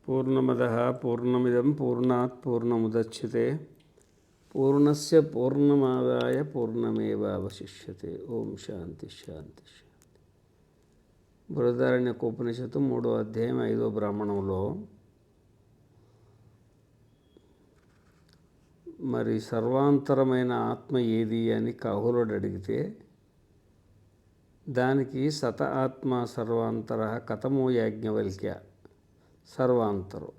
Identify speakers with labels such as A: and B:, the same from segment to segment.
A: పూర్ణమదః పూర్ణమిదం పూర్ణాత్ పూర్ణముదచ్యతే పూర్ణస్య పూర్ణమాదాయ పూర్ణమేవావశిష్యతే. ఓం శాంతి శాంతి శాంతి. బృహదారణ్యకోపనిషత్తు 3వ అధ్యాయం 5వ బ్రాహ్మణంలో మరి సర్వాంతరమైన ఆత్మ ఏది అని కాహులుడు అడిగితే దానికి సత ఆత్మ సర్వాంతర కథమో యాజ్ఞవల్క్య సర్వాంతరం.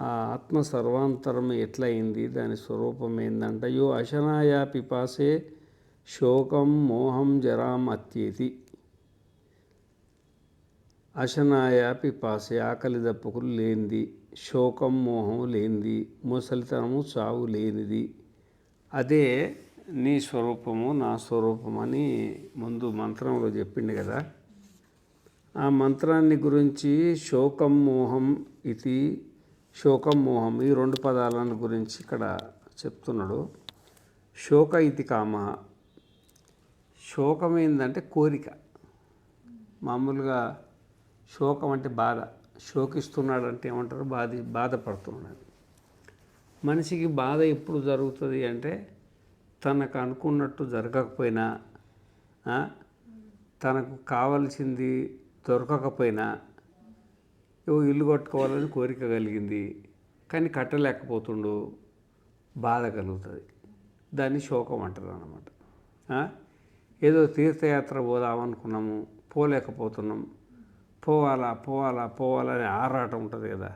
A: ఆ ఆత్మ సర్వాంతరం ఎట్లయింది, దాని స్వరూపం ఏందంట. యో అశనాయా పిపాసే శోకం మోహం జరాం అత్యేతి. అశనాయా పిపాసే ఆకలి దప్పుకులు లేనిది, శోకం మోహం లేనిది, ముసలితనము చావు లేనిది. అదే నీ స్వరూపము నా స్వరూపం అని ముందు మంత్రంలో చెప్పిండు కదా. ఆ మంత్రాన్ని గురించి శోకం మోహం ఇది, శోకం మోహం ఈ రెండు పదాలను గురించి ఇక్కడ చెప్తున్నాడు. శోక ఇది కామ. శోకం ఏంటంటే కోరిక. మామూలుగా శోకం అంటే బాధ. శోకిస్తున్నాడు అంటే ఏమంటారు, బాధపడుతున్నాడు. మనిషికి బాధ ఎప్పుడు జరుగుతుంది అంటే తనకు అనుకున్నట్టు జరగకపోయినా, తనకు కావలసింది దొరకకపోయినా, ఇల్లు కట్టుకోవాలని కోరిక కలిగింది కానీ కట్టలేకపోతుండు, బాధ కలుగుతుంది. దాన్ని శోకం అంటారు అన్నమాట. ఏదో తీర్థయాత్ర పోదామనుకున్నాము, పోలేకపోతున్నాం, పోవాలని ఆరాటం ఉంటుంది కదా,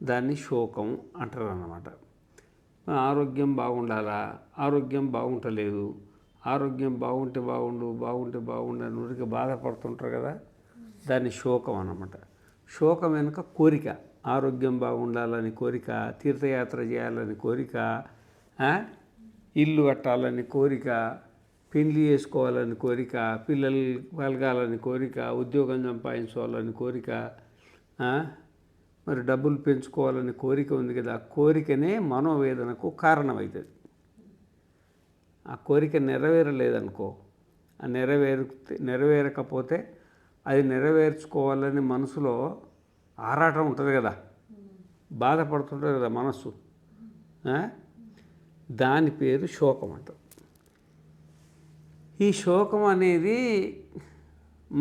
A: దాన్ని శోకం అంటారు అన్నమాట. ఆరోగ్యం బాగుండాలా, ఆరోగ్యం బాగుంటలేదు, ఆరోగ్యం బాగుంటే బాగుండే నురికి బాధపడుతుంటారు కదా, దాన్ని శోకం అన్నమాట. శోకం వెనుక కోరిక. ఆరోగ్యం బాగుండాలని కోరిక, తీర్థయాత్ర చేయాలని కోరిక, ఇల్లు కట్టాలని కోరిక, పెళ్లి చేసుకోవాలని కోరిక, పిల్లలు కలగాలని కోరిక, ఉద్యోగం సంపాదించుకోవాలని కోరిక, మరి డబ్బులు పెంచుకోవాలని కోరిక ఉంది కదా. కోరికనే మనోవేదనకు కారణమవుతుంది. ఆ కోరిక నెరవేరలేదనుకో, ఆ నెరవేరకపోతే అది నెరవేర్చుకోవాలని మనసులో ఆరాటం ఉంటుంది కదా, బాధపడుతుంటుంది కదా మనస్సు. దాని పేరు శోకం అంటారు. ఈ శోకం అనేది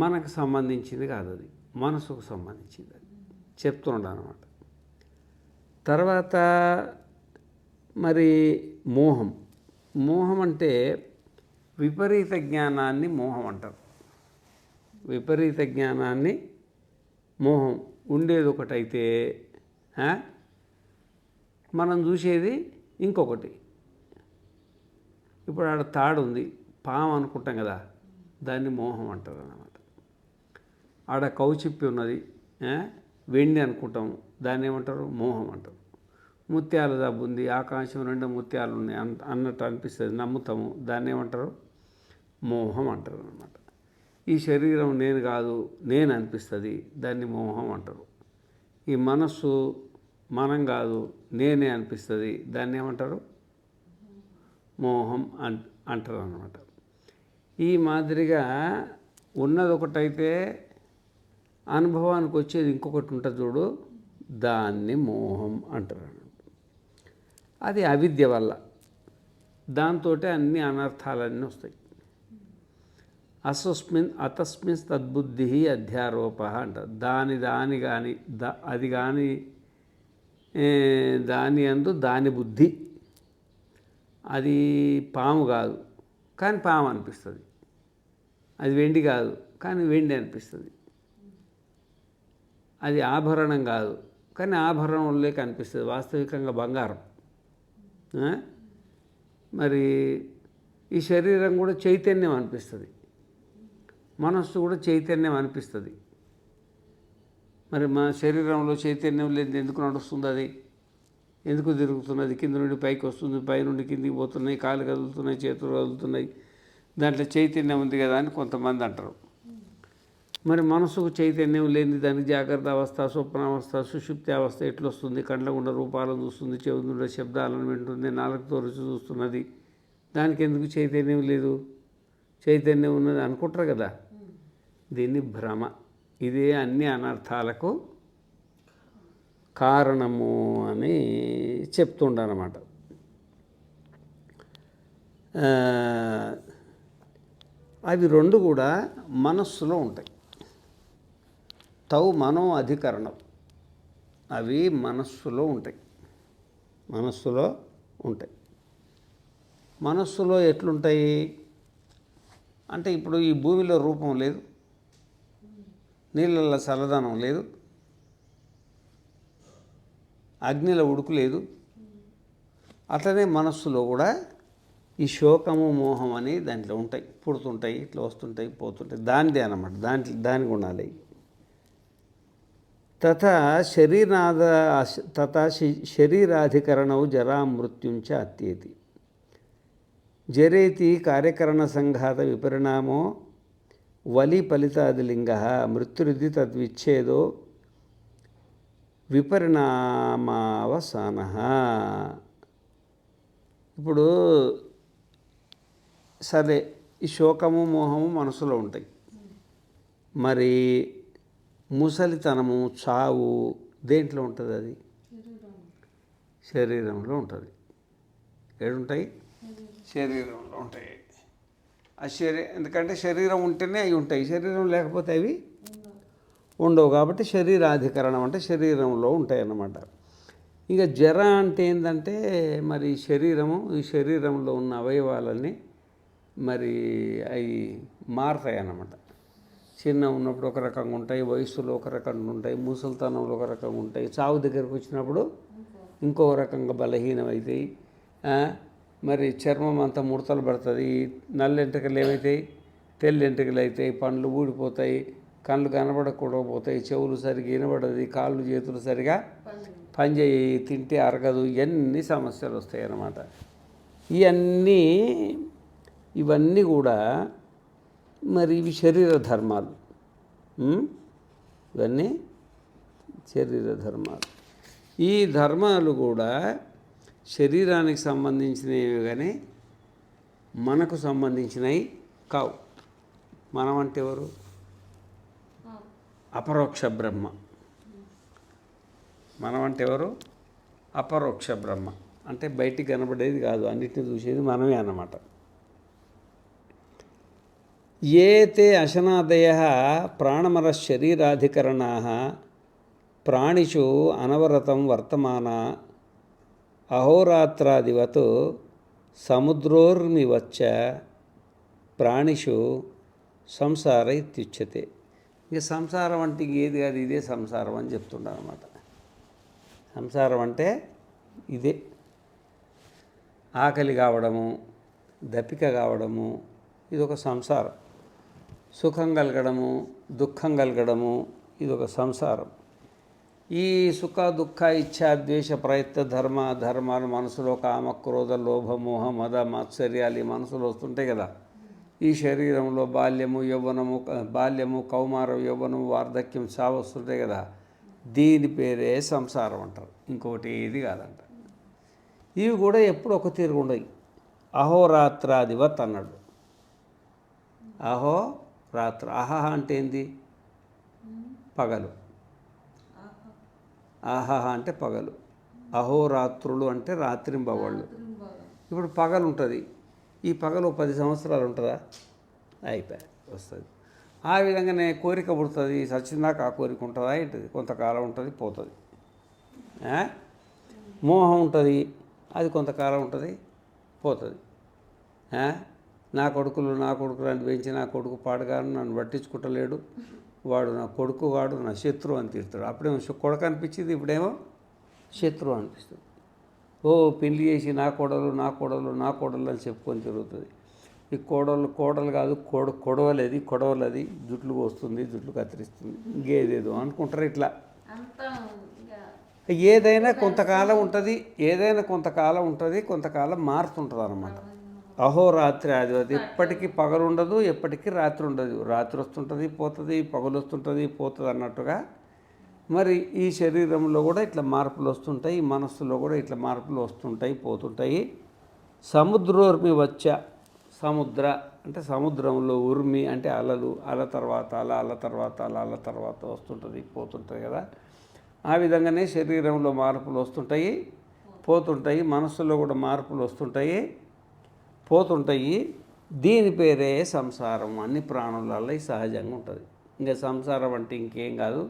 A: మనకు సంబంధించింది కాదు, అది మనసుకు సంబంధించింది. అది చెప్తున్నాడు అన్నమాట. తర్వాత మరి మోహం అంటే విపరీత జ్ఞానాన్ని మోహం అంటారు. విపరీత జ్ఞానాన్ని మోహం. ఉండేది ఒకటైతే మనం చూసేది ఇంకొకటి. ఇప్పుడు ఆడ తాడు ఉంది, పాము అనుకుంటాం కదా, దాన్ని మోహం అంటారు అన్నమాట. ఆడ కౌచిప్పి ఉన్నది, వెండి అనుకుంటాము, దాన్ని ఏమంటారు, మోహం అంటారు. ముత్యాల దబ్బు ఉంది, ఆకాశం నిండా ముత్యాలు ఉన్నాయి అన్నట్టు అనిపిస్తుంది, నమ్ముతాము, దాన్ని ఏమంటారు, మోహం అంటారు అన్నమాట. ఈ శరీరం నేను కాదు, నేను అనిపిస్తుంది, దాన్ని మోహం అంటారు. ఈ మనస్సు మనం కాదు, నేనే అనిపిస్తుంది, దాన్ని ఏమంటారు, మోహం అంటారు అన్నమాట. ఈ మాదిరిగా ఉన్నది ఒకటైతే అనుభవానికి వచ్చేది ఇంకొకటి ఉంటుంది చూడు, దాన్ని మోహం అంటారు. అది అవిద్య వల్ల. దాంతో అన్ని అనర్థాలన్నీ వస్తాయి. అతస్మిన్ తద్బుద్ధి అధ్యారోప అంటారు. దాని కానీ అది కానీ దాని అందు దాని బుద్ధి. అది పాము కాదు కానీ పాము అనిపిస్తుంది, అది వెండి కాదు కానీ వెండి అనిపిస్తుంది, అది ఆభరణం కాదు కానీ ఆభరణంలో కనిపిస్తుంది, వాస్తవికంగా బంగారం. మరి ఈ శరీరం కూడా చైతన్యం అనిపిస్తుంది, మనస్సు కూడా చైతన్యం అనిపిస్తుంది. మరి మా శరీరంలో చైతన్యం లేదు, ఎందుకు నడుస్తుంది, అది ఎందుకు తిరుగుతున్నది, కింద నుండి పైకి వస్తుంది, పై నుండి కిందికి పోతున్నాయి, కాళ్ళు కదులుతున్నాయి, చేతులు కదులుతున్నాయి, దాంట్లో చైతన్యం ఉంది కదా అని కొంతమంది అంటారు. మరి మనసుకు చైతన్యం లేని దానికి జాగ్రత్త అవస్థ, స్వప్నావస్థ, సుషుప్తి అవస్థ ఎట్లా వస్తుంది? కళ్ళ గుండా రూపాలను చూస్తుంది, చెవి నుండి శబ్దాలను వింటుంది, నాలుగుతో రుచి చూస్తున్నది, దానికి ఎందుకు చైతన్యం లేదు? చైతన్యం ఉన్నది అనుకుంటారు కదా, దీన్ని భ్రమ. ఇదే అన్ని అనర్థాలకు కారణము అని చెప్తుండనమాట. అవి రెండు కూడా మనస్సులో ఉంటాయి. తౌ మనో అధికరణం, అవి మనస్సులో ఉంటాయి. మనస్సులో ఎట్లుంటాయి అంటే, ఇప్పుడు ఈ భూమిలో రూపం లేదు, నీళ్ళల్లో చల్లదనం లేదు, అగ్నిలో ఉడుకు లేదు. అట్లనే మనస్సులో కూడా ఈ శోకము మోహం అని దాంట్లో ఉంటాయి, పుడుతుంటాయి, ఇట్లా వస్తుంటాయి, పోతుంటాయి. దానిదే అన్నమాట, దాని గుణాలే. తథా శరీరాధికరణౌ జరా మృత్యుంచ అత్యేతి. జరేతి కార్యకరణ సంఘాత విపరిణామో వలి ఫలితాదిలింగ మృత్యురిది తద్విచ్ఛేదో విపరిణామావసాన. ఇప్పుడు సరే, ఈ శోకము మోహము మనసులో ఉంటాయి. మరి ముసలితనము చావు దేంట్లో ఉంటుంది? అది శరీరంలో ఉంటుంది. ఏడుంటాయి? శరీరంలో ఉంటాయి. ఎందుకంటే శరీరం ఉంటేనే అవి ఉంటాయి, శరీరం లేకపోతే అవి ఉండవు. కాబట్టి శరీరాధికరణం అంటే శరీరంలో ఉంటాయి అన్నమాట. ఇక జర అంటే ఏంటంటే, మరి ఈ శరీరంలో ఉన్న అవయవాలన్నీ మరి అవి మారుతాయి అన్నమాట. చిన్న ఉన్నప్పుడు ఒక రకంగా ఉంటాయి, వయసులో ఒక రకంగా ఉంటాయి, ముసలితనంలో ఒక రకంగా ఉంటాయి, చావు దగ్గరకు వచ్చినప్పుడు ఇంకో రకంగా బలహీనమవుతాయి. మరి చర్మం అంతా ముడతలు పడుతుంది, నల్లెంట్రుకలు ఏమవుతాయి, తెల్లెంట్రుకలు అవుతాయి, పండ్లు ఊడిపోతాయి, కళ్ళు కనబడకుండా పోతాయి, చెవులు సరిగా వినబడదు, కాళ్ళు చేతులు సరిగా పనిచేయి, తింటే అరగదు, ఇవన్నీ సమస్యలు వస్తాయి అన్నమాట. ఇవన్నీ కూడా మరి ఇవి శరీర ధర్మాలు. ఇవన్నీ శరీర ధర్మాలు. ఈ ధర్మాలు కూడా శరీరానికి సంబంధించినవి కానీ మనకు సంబంధించినవి కావు. మనం అంటే ఎవరు? అపరోక్ష బ్రహ్మ. మనం అంటే ఎవరు? అపరోక్ష బ్రహ్మ. అంటే బయటికి కనబడేది కాదు, అన్నిటిని చూసేది మనమే అన్నమాట. ఏ తే అశనాదయ ప్రాణమర శరీరాధికరణా ప్రాణిషు అనవరతం వర్తమాన అహోరాత్రాదివత్ సముద్రోర్మివచ్చ ప్రాణిషు సంసార ఇత్యుచ్యతే. ఇక సంసారం అంటే ఏది కాదు, ఇదే సంసారం అని చెప్తుంటారు అన్నమాట. సంసారం అంటే ఇదే. ఆకలి కావడము, దప్పిక కావడము, ఇదొక సంసారం. సుఖం కలగడము, దుఃఖం కలగడము, ఇదొక సంసారం. ఈ సుఖ దుఃఖ ఇచ్ఛా ద్వేష ప్రయత్న ధర్మాలు మనసులో కామ క్రోధ లోభ మోహ మద మాత్సర్యాలు ఈ మనసులో వస్తుంటాయి కదా. ఈ శరీరంలో బాల్యము కౌమారం యవ్వనము వార్ధక్యం చావు వస్తుంటాయి కదా. దీని పేరే సంసారం అంటారు, ఇంకోటి ఏది కాదంట. ఇవి కూడా ఎప్పుడు ఒక తీరు ఉండవు. అహోరాత్రాదివత్ అన్నాడు. అహోరాత్ర. అహహ అంటే ఏంది? పగలు. ఆహహ అంటే పగలు. అహోరాత్రులు అంటే రాత్రింబవళ్ళు. ఇప్పుడు పగలు ఉంటుంది, ఈ పగలు 10 సంవత్సరాలు ఉంటుందా? అయిపోయి వస్తుంది. ఆ విధంగానే కోరిక పుడుతుంది, సచ్చిందాక ఆ కోరిక ఉంటుందా ఏంటిది? కొంతకాలం ఉంటుంది, పోతుంది. మోహం ఉంటుంది, అది కొంతకాలం ఉంటుంది, పోతుంది. నా కొడుకులు అని పెంచి నా కొడుకు పాడుగాను, నన్ను పట్టించుకుంటలేడు, వాడు నా కొడుకు, వాడు నా శత్రువు అని తిడతాడు. అప్పుడేమో కొడుకు అనిపించింది, ఇప్పుడేమో శత్రువు అనిపిస్తుంది. పెళ్లి చేసి నా కోడలు అని చెప్పుకొని తిరుగుతుంది. ఈ కోడలు కాదు, కొడవలది జుట్లు పోస్తుంది, జుట్లు కత్తిరిస్తుంది, ఇంకేదేదో అనుకుంటారు. ఇట్లా ఏదైనా కొంతకాలం ఉంటుంది, కొంతకాలం మారుతుంటుంది అన్నమాట. అహోరాత్రి అది ఎప్పటికీ పగలు ఉండదు, ఎప్పటికీ రాత్రి ఉండదు. రాత్రి వస్తుంటుంది, పోతుంది, పగలు వస్తుంటుంది, పోతుంది అన్నట్టుగా మరి ఈ శరీరంలో కూడా ఇట్లా మార్పులు వస్తుంటాయి, ఈ మనస్సులో కూడా ఇట్లా మార్పులు వస్తుంటాయి, పోతుంటాయి. సముద్రోర్మి వచ్చ. సముద్ర అంటే సముద్రంలో ఉర్మి అంటే అలలు, అల తర్వాత వస్తుంటుంది, పోతుంటుంది కదా. ఆ విధంగానే శరీరంలో మార్పులు వస్తుంటాయి, పోతుంటాయి. మనస్సులో కూడా మార్పులు వస్తుంటాయి, పోతుంటాయి. దీని పేరే సంసారం. అన్ని ప్రాణులలో సహజంగా ఉంటుంది. ఇంకా సంసారం అంటే ఇంకేం కాదు,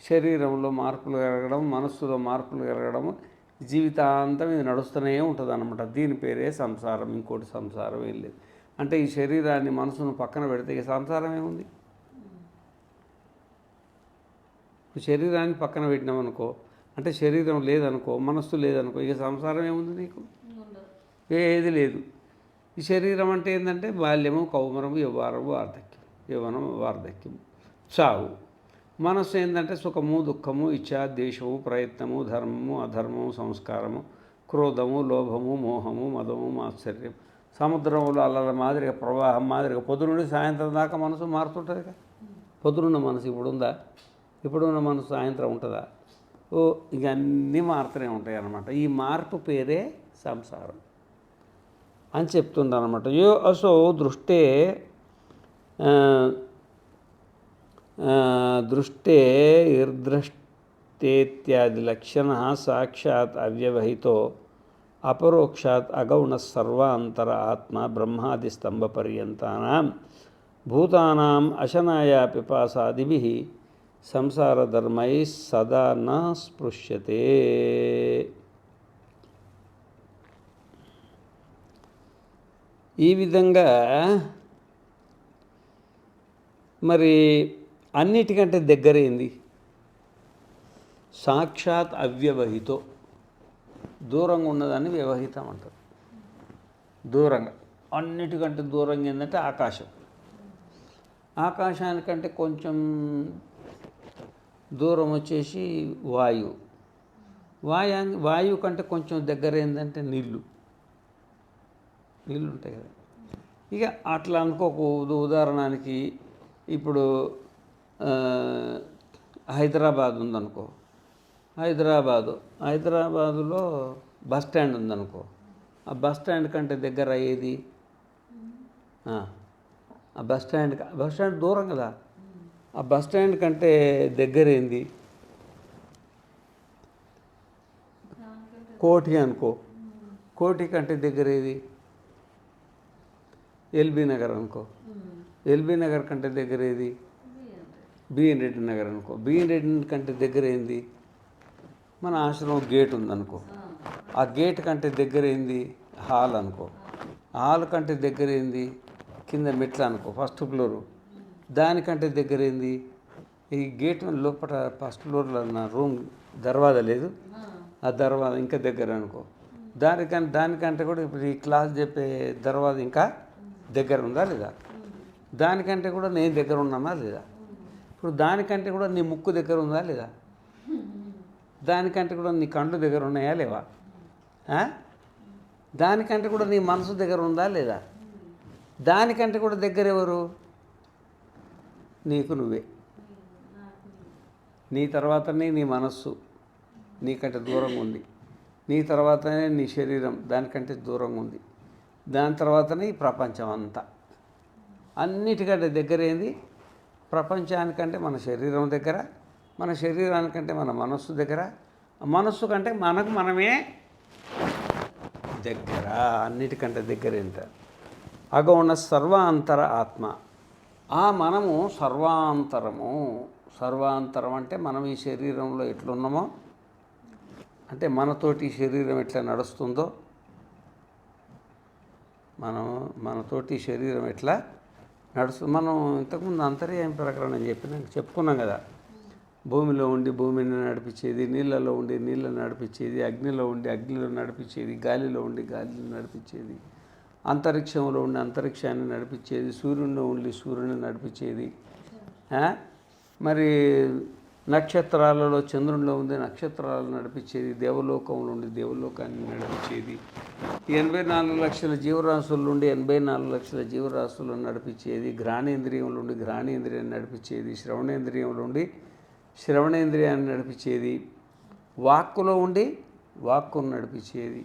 A: శరీరంలో మార్పులు కలగడం, మనస్సులో మార్పులు కలగడం, జీవితాంతం ఇది నడుస్తూనే ఉంటుంది అన్నమాట. దీని పేరే సంసారం. ఇంకోటి సంసారం ఏం లేదు. అంటే ఈ శరీరాన్ని మనసును పక్కన పెడితే ఇక సంసారం ఏముంది? శరీరాన్ని పక్కన పెట్టినామనుకో, అంటే శరీరం లేదనుకో, మనస్సు లేదనుకో, ఇక సంసారం ఏముంది నీకు? ఏది లేదు. ఈ శరీరం అంటే ఏంటంటే బాల్యము, కౌమరము, యవ్వారము, వార్ధక్యం, యవ్వనం, వార్ధక్యం, చావు. మనస్సు ఏంటంటే సుఖము, దుఃఖము, ఇచ్ఛ, ద్వేషము, ప్రయత్నము, ధర్మము, అధర్మము, సంస్కారము, క్రోధము, లోభము, మోహము, మదము, మాత్సర్యం. సముద్రంలో అల్లల మాదిరిగా, ప్రవాహం మాదిరిగా పొద్దు నుండి సాయంత్రం దాకా మనసు మారుతుంటుంది కదా. పొద్దునున్న మనసు ఇప్పుడుందా? ఇప్పుడున్న మనసు సాయంత్రం ఉంటుందా? ఇక అన్నీ మారుతూనే ఉంటాయి అన్నమాట. ఈ మార్పు పేరే సంసారం అని చెప్తుండనమాట. యో అసో దృష్టే దృష్టే ఇర్దృష్టేత్యాది లక్షణ సాక్షాత్ అవ్యవహితో అపరోక్షాత్ అగౌణ సర్వాంతర ఆత్మ బ్రహ్మాది స్తంభ పర్యంతానాం భూతానాం అశనాయ పిపాసాదిభిః సంసారధర్మై సదా న స్పృశ్యతే. ఈ విధంగా మరి అన్నిటికంటే దగ్గరైంది సాక్షాత్ అవ్యవహితో. దూరంగా ఉన్నదాన్ని వ్యవహితం అంటారు. దూరంగా, అన్నిటికంటే దూరంగా ఏంటంటే ఆకాశం. ఆకాశానికంటే కొంచెం దూరం వచ్చేసి వాయువు. వాయువు కంటే కొంచెం దగ్గర ఏంటంటే నీళ్ళు ఉంటాయి కదా. ఇక అట్లా అనుకోకు. ఉదాహరణకి ఇప్పుడు హైదరాబాద్ ఉందనుకో, హైదరాబాదులో బస్ స్టాండ్ ఉందనుకో, ఆ బస్ స్టాండ్ కంటే దగ్గర అయ్యేది ఆ బస్ స్టాండ్ దూరం కదా. ఆ బస్ స్టాండ్ కంటే దగ్గర ఏంది? కోఠి అనుకో, కోఠి కంటే దగ్గర ఏది? ఎల్బీ నగర్ అనుకో, ఎల్బీ నగర్ కంటే దగ్గర ఏది? బిఎన్ రెడ్డి నగర్ అనుకో, బిఎన్ రెడ్డి కంటే దగ్గర ఏంది? మన ఆశ్రమం గేట్ ఉందనుకో, ఆ గేట్ కంటే దగ్గర ఏంది? హాల్ అనుకో, హాల్ కంటే దగ్గర ఏంది? కింద మెట్లు అనుకో, ఫస్ట్ ఫ్లోరు. దానికంటే దగ్గర ఏంది? ఈ గేట్ లోపల ఫస్ట్ ఫ్లోర్లో నా రూమ్ దర్వాజా లేదు, ఆ దర్వాజా ఇంకా దగ్గర అనుకో. దానికంటే కూడా ఇప్పుడు ఈ క్లాస్ చెప్పే దర్వాజా ఇంకా దగ్గర ఉందా లేదా? దానికంటే కూడా నేను దగ్గర ఉన్నానా లేదా? ఇప్పుడు దానికంటే కూడా నీ ముక్కు దగ్గర ఉందా లేదా? దానికంటే కూడా నీ కళ్ళు దగ్గర ఉన్నాయా లేవా? దానికంటే కూడా నీ మనసు దగ్గర ఉందా లేదా? దానికంటే కూడా దగ్గర ఎవరు? నీకు నువ్వే. నీ తర్వాతనే నీ మనస్సు నీకంటే దూరంగా ఉంది. నీ తర్వాతనే నీ శరీరం దానికంటే దూరంగా ఉంది. దాని తర్వాతనే ఈ ప్రపంచం అంతా. అన్నిటికంటే దగ్గర ఏంది? ప్రపంచానికంటే మన శరీరం దగ్గర, మన శరీరానికంటే మన మనస్సు దగ్గర, మనస్సు కంటే మనకు మనమే దగ్గర. అన్నిటికంటే దగ్గర ఏంట? అగౌణ సర్వాంతర ఆత్మ. ఆ మనము సర్వాంతరము. సర్వాంతరం అంటే మనం ఈ శరీరంలో ఎట్లున్నామో, అంటే మనతోటి ఈ శరీరం ఎట్లా నడుస్తుందో, మనతోటి శరీరం ఎట్లా నడుస్తుంది. మనం ఇంతకుముందు అంతర్యామి ప్రకరణం చెప్పుకున్నాం కదా. భూమిలో ఉండి భూమిని నడిపించేది, నీళ్ళలో ఉండి నీళ్ళని నడిపించేది, అగ్నిలో ఉండి అగ్నిలో నడిపించేది, గాలిలో ఉండి గాలిని నడిపించేది, అంతరిక్షంలో ఉండి అంతరిక్షాన్ని నడిపించేది, సూర్యునిలో ఉండి సూర్యుని నడిపించేది, మరి నక్షత్రాలలో చంద్రునిలో ఉంది నక్షత్రాలను నడిపించేది, దేవలోకంలో ఉండి దేవలోకాన్ని నడిపించేది, 84 లక్షల జీవరాశుల నుండి 84 లక్షల జీవరాశులను నడిపించేది, ఘ్రాణేంద్రియంలో ఉండి ఘ్రాణేంద్రియాన్ని నడిపించేది, శ్రవణేంద్రియంలో ఉండి శ్రవణేంద్రియాన్ని నడిపించేది, వాక్కులో ఉండి వాక్కును నడిపించేది,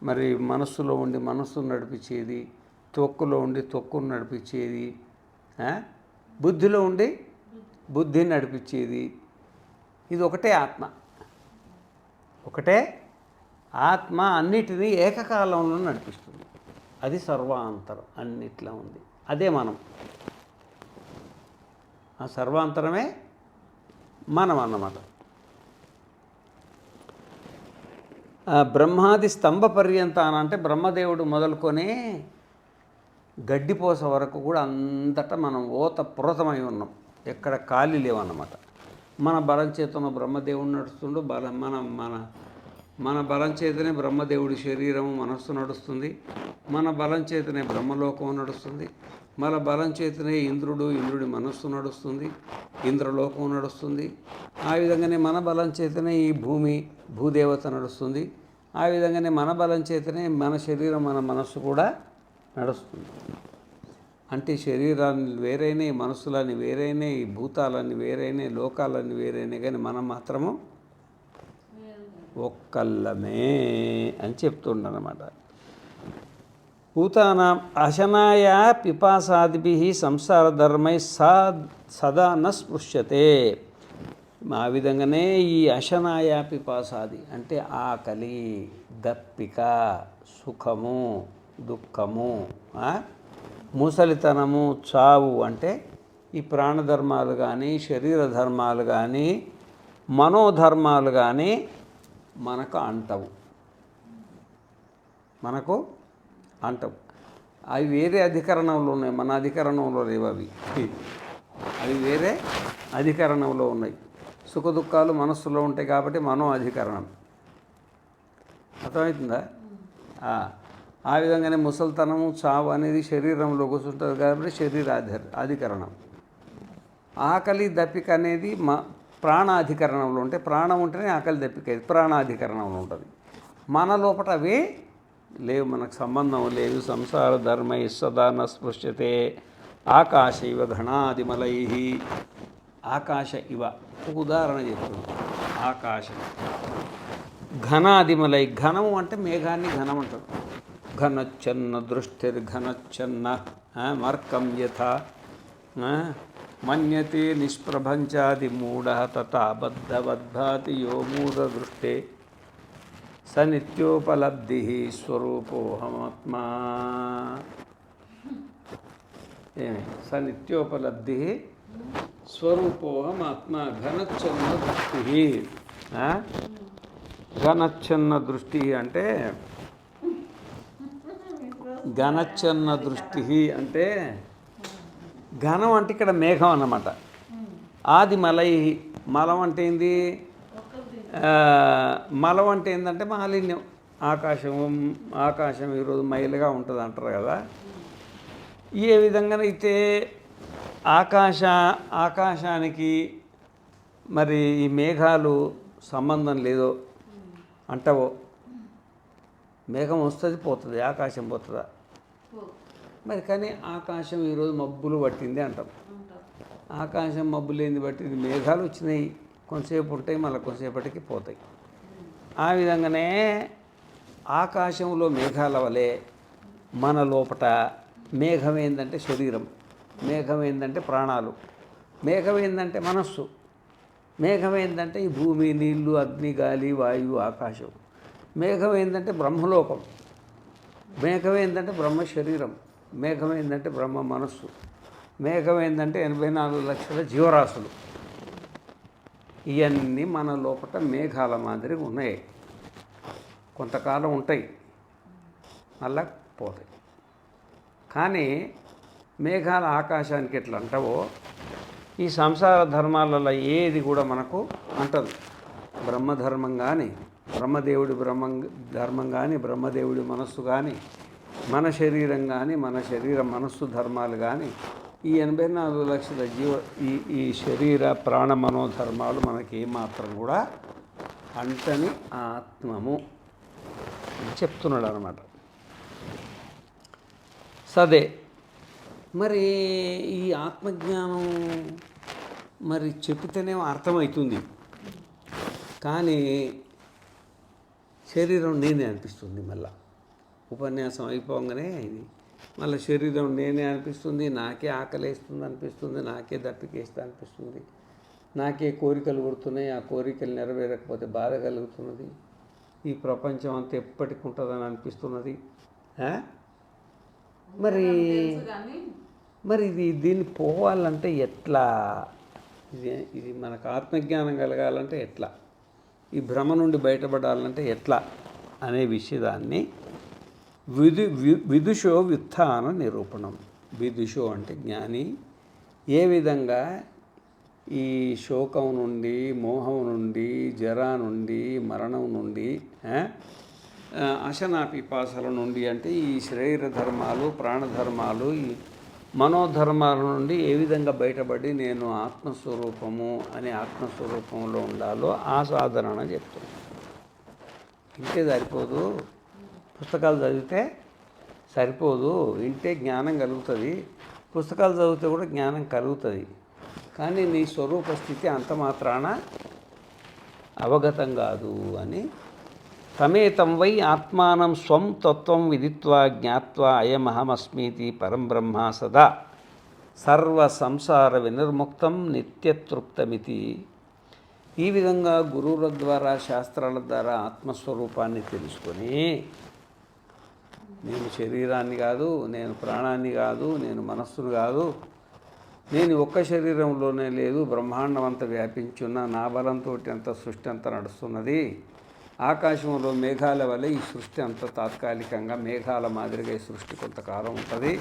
A: మరి మనస్సులో ఉండి మనస్సును నడిపించేది, త్వక్కులో ఉండి త్వక్కును నడిపించేది, బుద్ధిలో ఉండి బుద్ధిని నడిపించేది. ఇది ఒకటే ఆత్మ. ఒకటే ఆత్మ అన్నిటినీ ఏకకాలంలో నడిపిస్తుంది. అది సర్వాంతరం, అన్నిట్లో ఉంది. అదే మనం. ఆ సర్వాంతరమే మనం అన్నమాట. బ్రహ్మాది స్తంభ పర్యంతాన అంటే బ్రహ్మదేవుడు మొదలుకొని గడ్డిపోస వరకు కూడా అంతటా మనం ఓతప్రోతమై ఉన్నాం. ఎక్కడ ఖాళీ లేవన్నమాట. మన బలం చేతను బ్రహ్మదేవుడు నడుస్తుండు. మన బలం చేతనే బ్రహ్మదేవుడి శరీరము మనస్సు నడుస్తుంది. మన బలం చేతనే బ్రహ్మలోకం నడుస్తుంది. మన బలం చేతనే ఇంద్రుడి మనస్సు నడుస్తుంది, ఇంద్రలోకం నడుస్తుంది. ఆ విధంగానే మన బలం చేతనే ఈ భూదేవత నడుస్తుంది. ఆ విధంగానే మన బలం చేతనే మన శరీరం మన మనస్సు కూడా నడుస్తుంది. అంటే శరీరాన్ని వేరైనాయి, మనస్సులన్నీ వేరైనాయి, భూతాలన్నీ వేరైనాయి, లోకాలన్నీ వేరైనాయి, కానీ మనం మాత్రము ఒక్కళ్ళమే అని చెప్తుండనమాట. భూతానాం అశనాయ పిపాసాదిభి సంసార ధర్మై సదా న స్పృశ్యతే. ఆ విధంగానే ఈ అశనాయ పిపాసాది అంటే ఆకలి, దప్పిక, సుఖము, దుఃఖము, ముసలితనము, చావు అంటే ఈ ప్రాణధర్మాలు కానీ, శరీర ధర్మాలు కానీ, మనోధర్మాలు కానీ మనకు అంటవు. అవి వేరే అధికరణంలో ఉన్నాయి, మన అధికరణంలో లేవు. అవి వేరే అధికరణంలో ఉన్నాయి. సుఖ దుఃఖాలు మనస్సులో ఉంటాయి కాబట్టి మనో అధికరణం. అర్థమవుతుందా? ఆ విధంగానే ముసలితనము, చావు అనేది శరీరంలో కూర్చుంటుంది కాబట్టి శరీర అధికరణం. ఆకలి దప్పిక అనేది ప్రాణాధికరణంలో ఉంటే, ప్రాణం ఉంటేనే ఆకలి దప్పిక ప్రాణాధికరణంలో ఉంటుంది. మన లోపల అవి లేవు, మనకు సంబంధం లేవు. సంసార ధర్మై సదా న స్పృశ్యతే. ఆకాశ ఇవ ఘనాదిమలై. ఆకాశ ఇవ ఒక ఉదాహరణ చెప్తుంది. ఆకాశం ఘనాదిమలై. ఘనము అంటే మేఘాన్ని ఘనం అంటారు. ఘనచ్చన్న దృష్టిర్ఘనచ్చన్న మర్కం యథా మన్యతే నిష్ప్రభంచాది మూఢ తథా బద్ధవద్భాతి యో మూఢ దృష్టే స నిత్యోపలబ్ధి స్వరూపోహమాత్మా. స నిత్యోపలబ్ధి స్వరూపోహమాత్మ. ఘనచ్ఛన్న దృష్టి. ఘనచ్ఛన్న దృష్టి అంటే ఘనం అంటే ఇక్కడ మేఘం అన్నమాట. ఆది మలై. మలం అంటే ఏంది? మలం అంటే ఏంటంటే మాలిన్యం. ఆకాశం ఈరోజు మైలుగా ఉంటుంది అంటారు కదా. ఏ విధంగానైతే ఆకాశానికి మరి ఈ మేఘాలు సంబంధం లేదో అంటావో, మేఘం వస్తుంది పోతుంది, ఆకాశం పోతుందా? మరి కానీ ఆకాశం ఈరోజు మబ్బులు పట్టింది అంటాం. ఆకాశం మబ్బులు ఏంది పట్టింది? మేఘాలు వచ్చినాయి, కొంతసేపు ఉంటాయి, మళ్ళీ కొంతసేపటికి పోతాయి. ఆ విధంగానే ఆకాశంలో మేఘాల వలె మన లోపట మేఘం ఏంటంటే శరీరం, మేఘం ఏంటంటే ప్రాణాలు, మేఘం ఏంటంటే మనస్సు, మేఘం ఏంటంటే ఈ భూమి, నీళ్లు, అగ్ని, గాలి, వాయువు, ఆకాశం. మేఘం ఏంటంటే బ్రహ్మలోకం, మేఘం ఏంటంటే బ్రహ్మ శరీరం, మేఘం ఏంటంటే బ్రహ్మ మనస్సు, మేఘం ఏంటంటే 84 లక్షల జీవరాశులు. ఇవన్నీ మన లోపల మేఘాల మాదిరిగా ఉన్నాయి. కొంతకాలం ఉంటాయి, మళ్ళా పోతాయి. కానీ మేఘాల ఆకాశానికి ఎట్లా అంటావో ఈ సంసార ధర్మాలలో ఏది కూడా మనకు అంటదు. బ్రహ్మధర్మం కానీ, బ్రహ్మదేవుడి ధర్మం కానీ, బ్రహ్మదేవుడి మనస్సు కానీ, మన శరీరం కానీ, మన శరీర మనస్సు ధర్మాలు కానీ, ఈ 84 లక్షల ఈ శరీర ప్రాణ మనోధర్మాలు మనకి ఏమాత్రం కూడా అంటని ఆత్మము అని చెప్తున్నాడు అన్నమాట. సదే మరి ఈ ఆత్మజ్ఞానం మరి చెప్తేనే అర్థమవుతుంది, కానీ శరీరం నేనే అనిపిస్తుంది. మళ్ళీ ఉపన్యాసం అయిపోగానే ఇది మళ్ళీ శరీరం నేనే అనిపిస్తుంది, నాకే ఆకలేస్తుంది అనిపిస్తుంది, నాకే దప్పికేస్తా అనిపిస్తుంది, నాకే కోరికలు పుడుతున్నాయి, ఆ కోరికలు నెరవేరకపోతే బాధ కలుగుతున్నది, ఈ ప్రపంచం అంతా ఎప్పటికి ఉంటుందని అనిపిస్తున్నది. మరి మరి దీన్ని పోవాలంటే ఎట్లా? ఇది మనకు ఆత్మజ్ఞానం కలగాలంటే ఎట్లా? ఈ భ్రమ నుండి బయటపడాలంటే ఎట్లా అనే విషయాన్ని విదుషో వ్యుత్థాన నిరూపణం. విదుషో అంటే జ్ఞాని ఏ విధంగా ఈ శోకం నుండి, మోహం నుండి, జరా నుండి, మరణం నుండి, అశనా పిపాసల నుండి, అంటే ఈ శరీర ధర్మాలు, ప్రాణధర్మాలు, ఈ మనోధర్మాల నుండి ఏ విధంగా బయటపడి నేను ఆత్మస్వరూపము అనే ఆత్మస్వరూపంలో ఉండాలో ఆ సాధన చెప్తున్నాను. ఇంటే సరిపోదు, పుస్తకాలు చదివితే సరిపోదు, వింటే జ్ఞానం కలుగుతుంది, పుస్తకాలు చదివితే కూడా జ్ఞానం కలుగుతుంది, కానీ నీ స్వరూప స్థితి అంత మాత్రాన అవగతం కాదు అని. తమేతం వై ఆత్మానం స్వం తత్వం విదిత్వా జ్ఞాత్వా అయమహమస్మీతి పరం బ్రహ్మ సదా సర్వ సంసార వినిర్ముక్తం నిత్యతృప్తమితి. ఈ విధంగా గురువుల ద్వారా, శాస్త్రాల ద్వారా ఆత్మస్వరూపాన్ని తెలుసుకొని, నేను శరీరాన్ని కాదు, నేను ప్రాణాన్ని కాదు, నేను మనస్సును కాదు, నేను ఒక్క శరీరంలోనే లేదు, బ్రహ్మాండం అంతా వ్యాపించున్న, నా బలంతో అంత సృష్టి అంతా నడుస్తున్నది, ఆకాశంలో మేఘాల వల్ల ఈ సృష్టి అంతా తాత్కాలికంగా మేఘాల మాదిరిగా ఈ సృష్టి కొంతకాలం ఉంటుంది,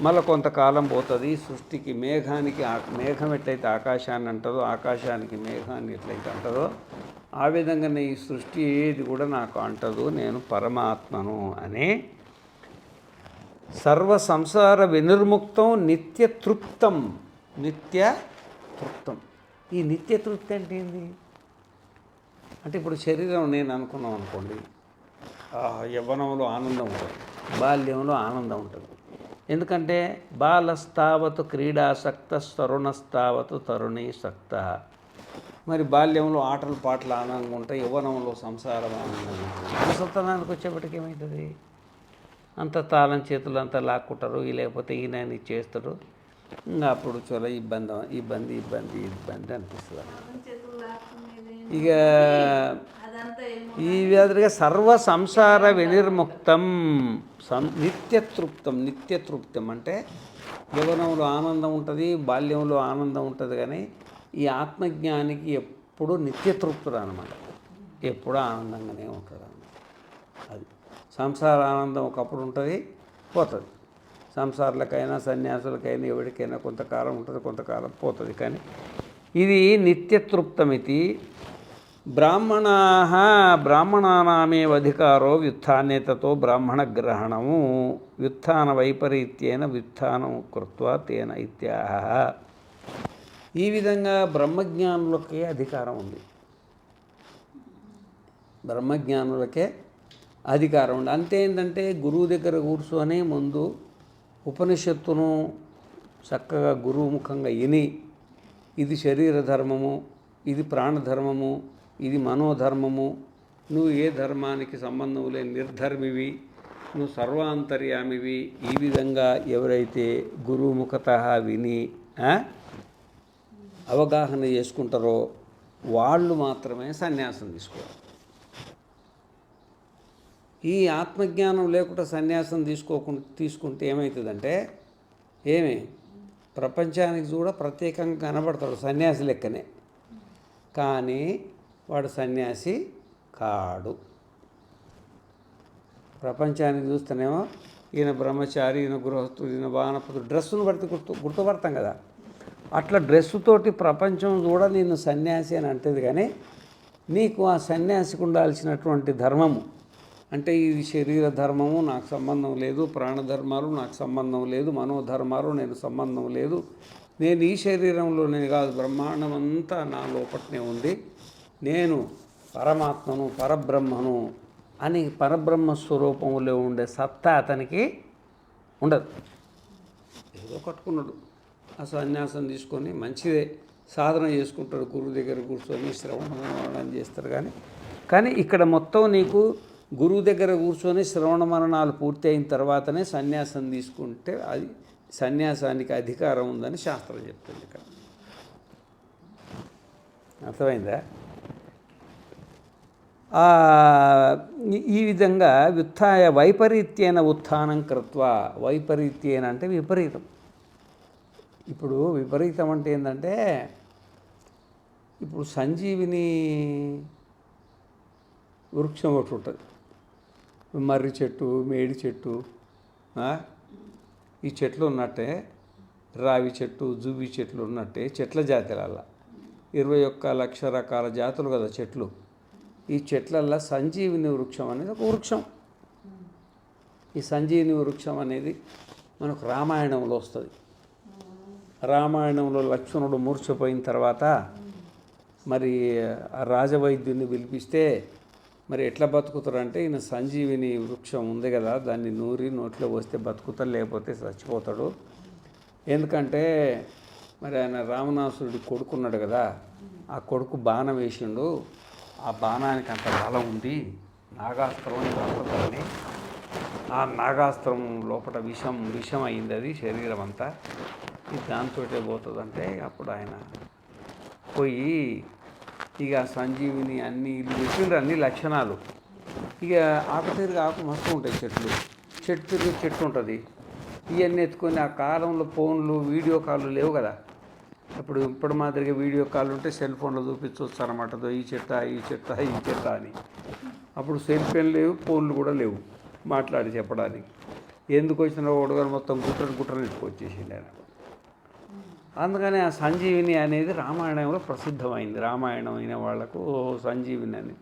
A: మళ్ళీ కొంతకాలం పోతుంది. సృష్టికి మేఘం ఎట్లయితే ఆకాశాన్ని అంటదో, ఆకాశానికి మేఘాన్ని ఎట్లయితే అంటదో, ఆ విధంగానే ఈ సృష్టి ఏది కూడా నాకు అంటదు, నేను పరమాత్మను అని. సర్వ సంసార వినిర్ముక్తం నిత్యతృప్తం. నిత్యతృప్తం. ఈ నిత్యతృప్తి అంటే ఏంది? అంటే ఇప్పుడు శరీరం నేను అనుకున్నాం అనుకోండి, యవ్వనంలో ఆనందం ఉంటుంది, బాల్యంలో ఆనందం ఉంటుంది. ఎందుకంటే బాలస్తావతు క్రీడాసక్త తరుణస్తావతు తరుణీసక్త. మరి బాల్యంలో ఆటలు పాటలు ఆనందంగా ఉంటాయి, యవ్వనంలో సంసారం ఆనందంగా ఉంటుంది. ముసలితనానికి వచ్చేప్పటికి ఏమవుతుంది? అంత తాళం చేతులు అంతా లాక్కుంటారు, లేకపోతే ఈయన చేస్తాడు, ఇంకా అప్పుడు చాలా ఇబ్బంది అనిపిస్తుంది. ఇక ఈ విధంగా సర్వ సంసార వినిర్ముక్తం నిత్యతృప్తం అంటే యవ్వనంలో ఆనందం ఉంటుంది, బాల్యంలో ఆనందం ఉంటుంది, కానీ ఈ ఆత్మజ్ఞానికి ఎప్పుడు నిత్యతృప్తుడు అనమాట, ఎప్పుడూ ఆనందంగానే ఉంటాడు అన్నమాట. అది సంసార ఆనందం ఒకప్పుడు ఉంటుంది, పోతుంది. సంసారులకైనా సన్యాసులకైనా ఎవరికైనా కొంతకాలం ఉంటుంది, కొంతకాలం పోతుంది, కానీ ఇది నిత్యతృప్తమితి. బ్రాహ్మణానామేవ అధికారో వ్యుత్థానేతతో బ్రాహ్మణగ్రహణము వ్యుత్థాన వైపరీత్యేన వ్యుత్థానం కృత్వా తేన ఇత్యాహ. ఈ విధంగా బ్రహ్మజ్ఞానులకే అధికారం ఉంది, బ్రహ్మజ్ఞానులకే అధికారం ఉంది. అంతే ఏంటంటే గురువు దగ్గర కూర్చొని ముందు ఉపనిషత్తును చక్కగా గురువు ముఖంగా విని, ఇది శరీర ధర్మము, ఇది ప్రాణధర్మము, ఇది మనోధర్మము, నువ్వు ఏ ధర్మానికి సంబంధం లేని నిర్ధర్మివి, నువ్వు సర్వాంతర్యామివి, ఈ విధంగా ఎవరైతే గురుముఖతః విని అవగాహన చేసుకుంటారో వాళ్ళు మాత్రమే సన్యాసం తీసుకోవాలి. ఈ ఆత్మజ్ఞానం లేకుండా సన్యాసం తీసుకుంటే ఏమవుతుందంటే, ప్రపంచానికి కూడా ప్రత్యేకంగా కనబడతాడు సన్యాసి లెక్కనే, కానీ వాడు సన్యాసి కాడు. ప్రపంచానికి చూస్తేనేమో ఈయన బ్రహ్మచారి, ఈయన గృహస్థుడు, ఈయన వానపతుడు, డ్రెస్సును బట్టి గుర్తుపడతాం కదా, అట్లా డ్రెస్సుతోటి ప్రపంచం కూడా నేను సన్యాసి అని అంటుంది, కానీ నీకు ఆ సన్యాసికి ఉండాల్సినటువంటి ధర్మము అంటే ఇది శరీర ధర్మము నాకు సంబంధం లేదు, ప్రాణధర్మాలు నాకు సంబంధం లేదు, మనోధర్మాలు నేను సంబంధం లేదు, నేను ఈ శరీరంలోనే కాదు బ్రహ్మాండం అంతా నా లోపట్నే ఉంది, నేను పరమాత్మను పరబ్రహ్మను అని పరబ్రహ్మ స్వరూపంలో ఉండే సత్తా అతనికి ఉండదు. ఏదో కట్టుకున్నాడు, ఆ సన్యాసం తీసుకొని మంచిదే సాధన చేసుకుంటాడు, గురువు దగ్గర కూర్చొని శ్రవణం చేస్తారు. కానీ ఇక్కడ మొత్తం నీకు గురువు దగ్గర కూర్చొని శ్రవణ మరణాలు పూర్తి అయిన తర్వాతనే సన్యాసం తీసుకుంటే అది సన్యాసానికి అధికారం ఉందని శాస్త్రం చెప్తుంది ఇక్కడ. అర్థమైందా? ఈ విధంగా వ్యుత్థాయ వైపరీత్యేన ఉత్థానం కృత్వా. వైపరీత్యేన అంటే విపరీతం. ఇప్పుడు విపరీతం అంటే ఏంటంటే, ఇప్పుడు సంజీవిని వృక్షం ఒకటి ఉంటుంది, మర్రి చెట్టు, మేడి చెట్టు, ఈ చెట్లు ఉన్నట్టే రావి చెట్టు, జువ్వి చెట్లు ఉన్నట్టే చెట్ల జాతులల్లా 21 లక్ష రకాల జాతులు కదా చెట్లు. ఈ చెట్లల్లో సంజీవిని వృక్షం అనేది ఒక వృక్షం. ఈ సంజీవిని వృక్షం అనేది మనకు రామాయణంలో వస్తుంది. రామాయణంలో లక్ష్మణుడు మూర్ఛపోయిన తర్వాత మరి ఆ రాజవైద్యుని పిలిపిస్తే మరి ఎట్లా బతుకుతారంటే, ఈయన సంజీవిని వృక్షం ఉంది కదా, దాన్ని నూరి నోట్లో వస్తే బతుకుతాడు, లేకపోతే చచ్చిపోతాడు. ఎందుకంటే మరి ఆయన రావణాసురుడి కొడుకున్నాడు కదా, ఆ కొడుకు బాణం వేసిండు, ఆ బాణానికి అంత బలం ఉంది, నాగాస్త్రం అని. ఆ నాగాస్త్రం లోపల విషం అయింది, అది శరీరం అంతా, ఇది దాంతో పోతుందంటే అప్పుడు ఆయన పోయి ఇక సంజీవిని అన్ని ఇల్లు పెట్టిండ్రు, అన్ని లక్షణాలు. ఇక ఆకు తిరిగి ఆకు మస్తు ఉంటాయి చెట్లు, చెట్టు తిరిగి చెట్టు ఉంటుంది. ఇవన్నీ ఎత్తుకొని, ఆ కాలంలో ఫోన్లు వీడియో కాళ్ళు లేవు కదా, ఇప్పుడు మాదిరిగా వీడియో కాల్ ఉంటే సెల్ ఫోన్లో చూపించవచ్చు అనమాట, ఈ చెట్ట అని. అప్పుడు సెల్ ఫోన్ లేవు, ఫోన్లు కూడా లేవు మాట్లాడి చెప్పడానికి. ఎందుకు వచ్చిన ఓడగారు మొత్తం గుట్టలు ఎత్తుకొచ్చేసింది ఆయన. అందుకని ఆ సంజీవిని అనేది రామాయణంలో ప్రసిద్ధమైంది. రామాయణం అయిన వాళ్లకు సంజీవిని అని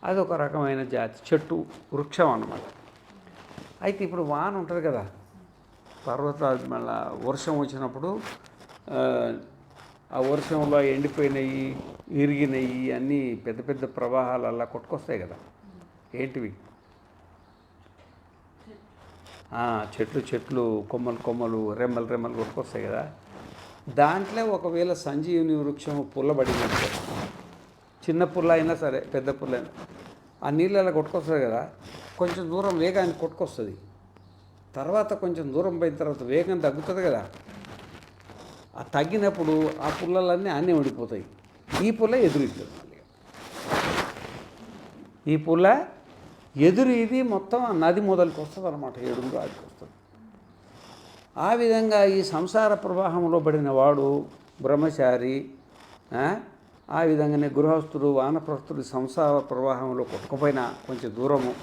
A: అది ఒక రకమైన జాతి చెట్టు, వృక్షం అన్నమాట. అయితే ఇప్పుడు వాన ఉంటుంది కదా, పర్వతాలు మళ్ళీ వర్షం వచ్చినప్పుడు ఆ వర్షంలో ఎండిపోయినవి, ఇరిగినవి అన్నీ పెద్ద పెద్ద ప్రవాహాలు అలా కొట్టుకొస్తాయి కదా. ఏంటివి? చెట్లు కొమ్మలు రెమ్మలు కొట్టుకొస్తాయి కదా. దాంట్లో ఒకవేళ సంజీవిని వృక్షం పుల్లబడినట్టు, చిన్న పుల్ల అయినా సరే పెద్ద పుల్ల అయినా, ఆ నీళ్ళలో కొట్టుకొస్తుంది కదా, కొంచెం దూరం వేగాన్ని కొట్టుకొస్తుంది. తర్వాత కొంచెం దూరం పోయిన తర్వాత వేగం తగ్గుతుంది కదా. ఆ తగ్గినప్పుడు ఆ పుల్లలన్నీ అన్నీ ఉండిపోతాయి. ఈ పుల్ల ఎదురుతుంది, మళ్ళీ ఈ పుల్ల ఎదురు ఇది మొత్తం నది మొదలుకు వస్తుంది అనమాట, ఏడుగురు ఆడికి వస్తుంది. ఆ విధంగా ఈ సంసార ప్రవాహంలో పడిన వాడు బ్రహ్మచారి, ఆ విధంగానే గృహస్థుడు, వానప్రస్థుడు సంసార ప్రవాహంలో కొట్టుకుపోయినా, కొంచెం దూరము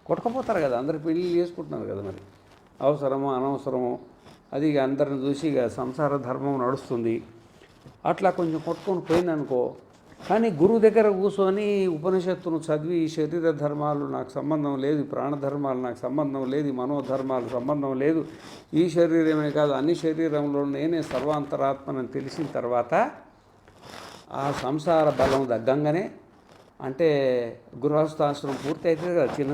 A: కొట్టుకుపోతారు కదా, అందరు పెళ్ళి చేసుకుంటున్నారు కదా. మరి అవసరమో అనవసరమో అది ఇక అందరిని చూసి ఇక సంసార ధర్మం నడుస్తుంది. అట్లా కొంచెం కొట్టుకొని పోయిందనుకో, కానీ గురువు దగ్గర కూర్చొని ఉపనిషత్తును చదివి ఈ శరీర ధర్మాలు నాకు సంబంధం లేదు, ప్రాణధర్మాలు నాకు సంబంధం లేదు, మనోధర్మాలు సంబంధం లేదు, ఈ శరీరమే కాదు అన్ని శరీరంలో నేనే సర్వాంతరాత్మని తెలిసిన తర్వాత ఆ సంసార బలం తగ్గంగానే, అంటే గృహస్థాశ్రమం పూర్తి అవుతుంది కదా, చిన్న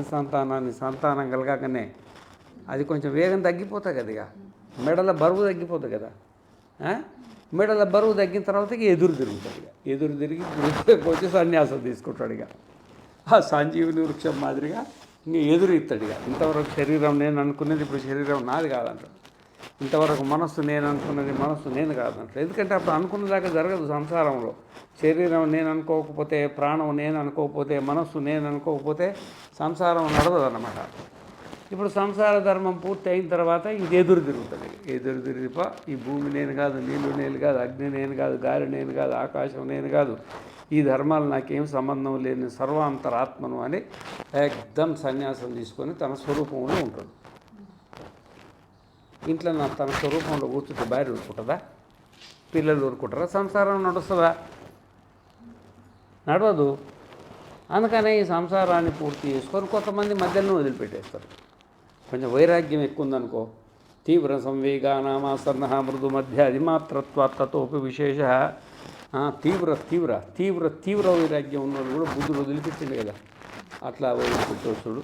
A: సంతానం కలగానే అది కొంచెం వేగం తగ్గిపోతుంది కదా, ఇక మెడల బరువు తగ్గిపోతుంది కదా. మెడల బరువు తగ్గిన తర్వాత ఇక ఎదురు తిరుగుతాడు, ఇక ఎదురు తిరిగి వచ్చి సన్యాసం తీసుకుంటాడు. ఇక ఆ సంజీవిని వృక్షం మాదిరిగా ఇంక ఎదురు ఇస్తాడు. ఇక ఇంతవరకు శరీరం నేను అనుకునేది ఇప్పుడు శరీరం నాది కాదంటాడు, ఇంతవరకు మనస్సు నేను అనుకున్నది మనస్సు నేను కాదంటాడు. ఎందుకంటే అప్పుడు అనుకున్నదాకా జరగదు సంసారంలో. శరీరం నేను అనుకోకపోతే, ప్రాణం నేను అనుకోకపోతే, మనస్సు నేను అనుకోకపోతే సంసారం నడవదు అన్నమాట. ఇప్పుడు సంసార ధర్మం పూర్తి అయిన తర్వాత ఇది ఎదురు తిరుగుతుంది. ఎదురు తిరిగిపో, ఈ భూమి నేను కాదు, నీళ్ళు నేను కాదు, అగ్ని నేను కాదు, గాలి నేను కాదు, ఆకాశం నేను కాదు, ఈ ధర్మాలు నాకేం సంబంధం లేని సర్వాంతరాత్మను అని ఏకదం సన్యాసం తీసుకొని తన స్వరూపంలో ఉంటాడు. ఇంట్లో తన స్వరూపంలో కూర్చుంటే భార్య ఊరుకుంటుందా, పిల్లలు ఊరుకుంటారా? సంసారం నడుస్తుందా? నడవదు. అందుకనే ఈ సంసారాన్ని పూర్తి చేసుకొని కొంతమంది మధ్యలో వదిలిపెట్టేస్తారు. కొంచెం వైరాగ్యం ఎక్కువ ఉందనుకో, తీవ్ర సంవేగానామాసన్న మృదు మధ్య అధిమాత్రత్వాత్తోపి విశేష. తీవ్ర వైరాగ్యం ఉన్నవాళ్ళు కూడా బుద్ధుడు వదిలిపెట్టింది కదా, అట్లా వదిలిపెట్టేస్తాడు.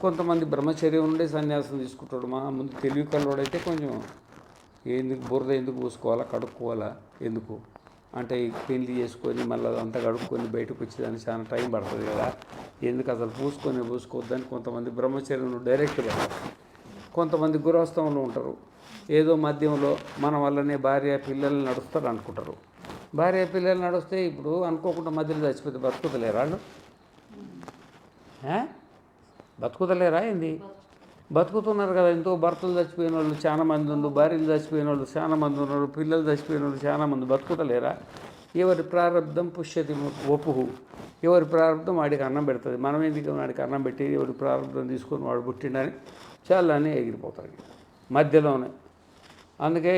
A: కొంతమంది బ్రహ్మచర్యం ఉండే సన్యాసం తీసుకుంటాడు. ముందు తెలివి కల్లోడైతే కొంచెం ఎందుకు బురద ఎందుకు పూసుకోవాలా, కడుక్కోవాలా ఎందుకు అంటే పెళ్లి చేసుకొని మళ్ళీ అంతా కడుక్కొని బయటకు వచ్చేదానికి చాలా టైం పడుతుంది కదా, ఎందుకు అసలు పూసుకోవద్దని కొంతమంది బ్రహ్మచర్యంలో డైరెక్ట్ పెడతారు. కొంతమంది గృహస్థంలో ఉంటారు, ఏదో మధ్యంలో మన వల్లనే భార్య పిల్లలు నడుస్తారు అనుకుంటారు. భార్య పిల్లలు నడిస్తే ఇప్పుడు అనుకోకుండా మధ్యలో చచ్చిపోతే బతుకుతలేరా వాళ్ళు? బతుకుతలేరా ఏంది? బతుకుతున్నారు కదా. ఎంతో భర్తలు చచ్చిపోయిన వాళ్ళు చాలా మంది ఉన్నారు, భార్యలు చచ్చిపోయిన వాళ్ళు చాలా మంది ఉన్నారు, పిల్లలు చచ్చిపోయిన వాళ్ళు చాలా మంది. బతుకుతలేరా? ఎవరి ప్రారంధం పుష్యతి వపుహు. ఎవరి ప్రారంధం వాడికి అన్నం పెడుతుంది. మనం ఎందుకు వాడికి అన్నం పెట్టి ఎవరి ప్రారంధం తీసుకొని వాడు పుట్టిండని చాలా అని ఎగిరిపోతాడు మధ్యలోనే. అందుకే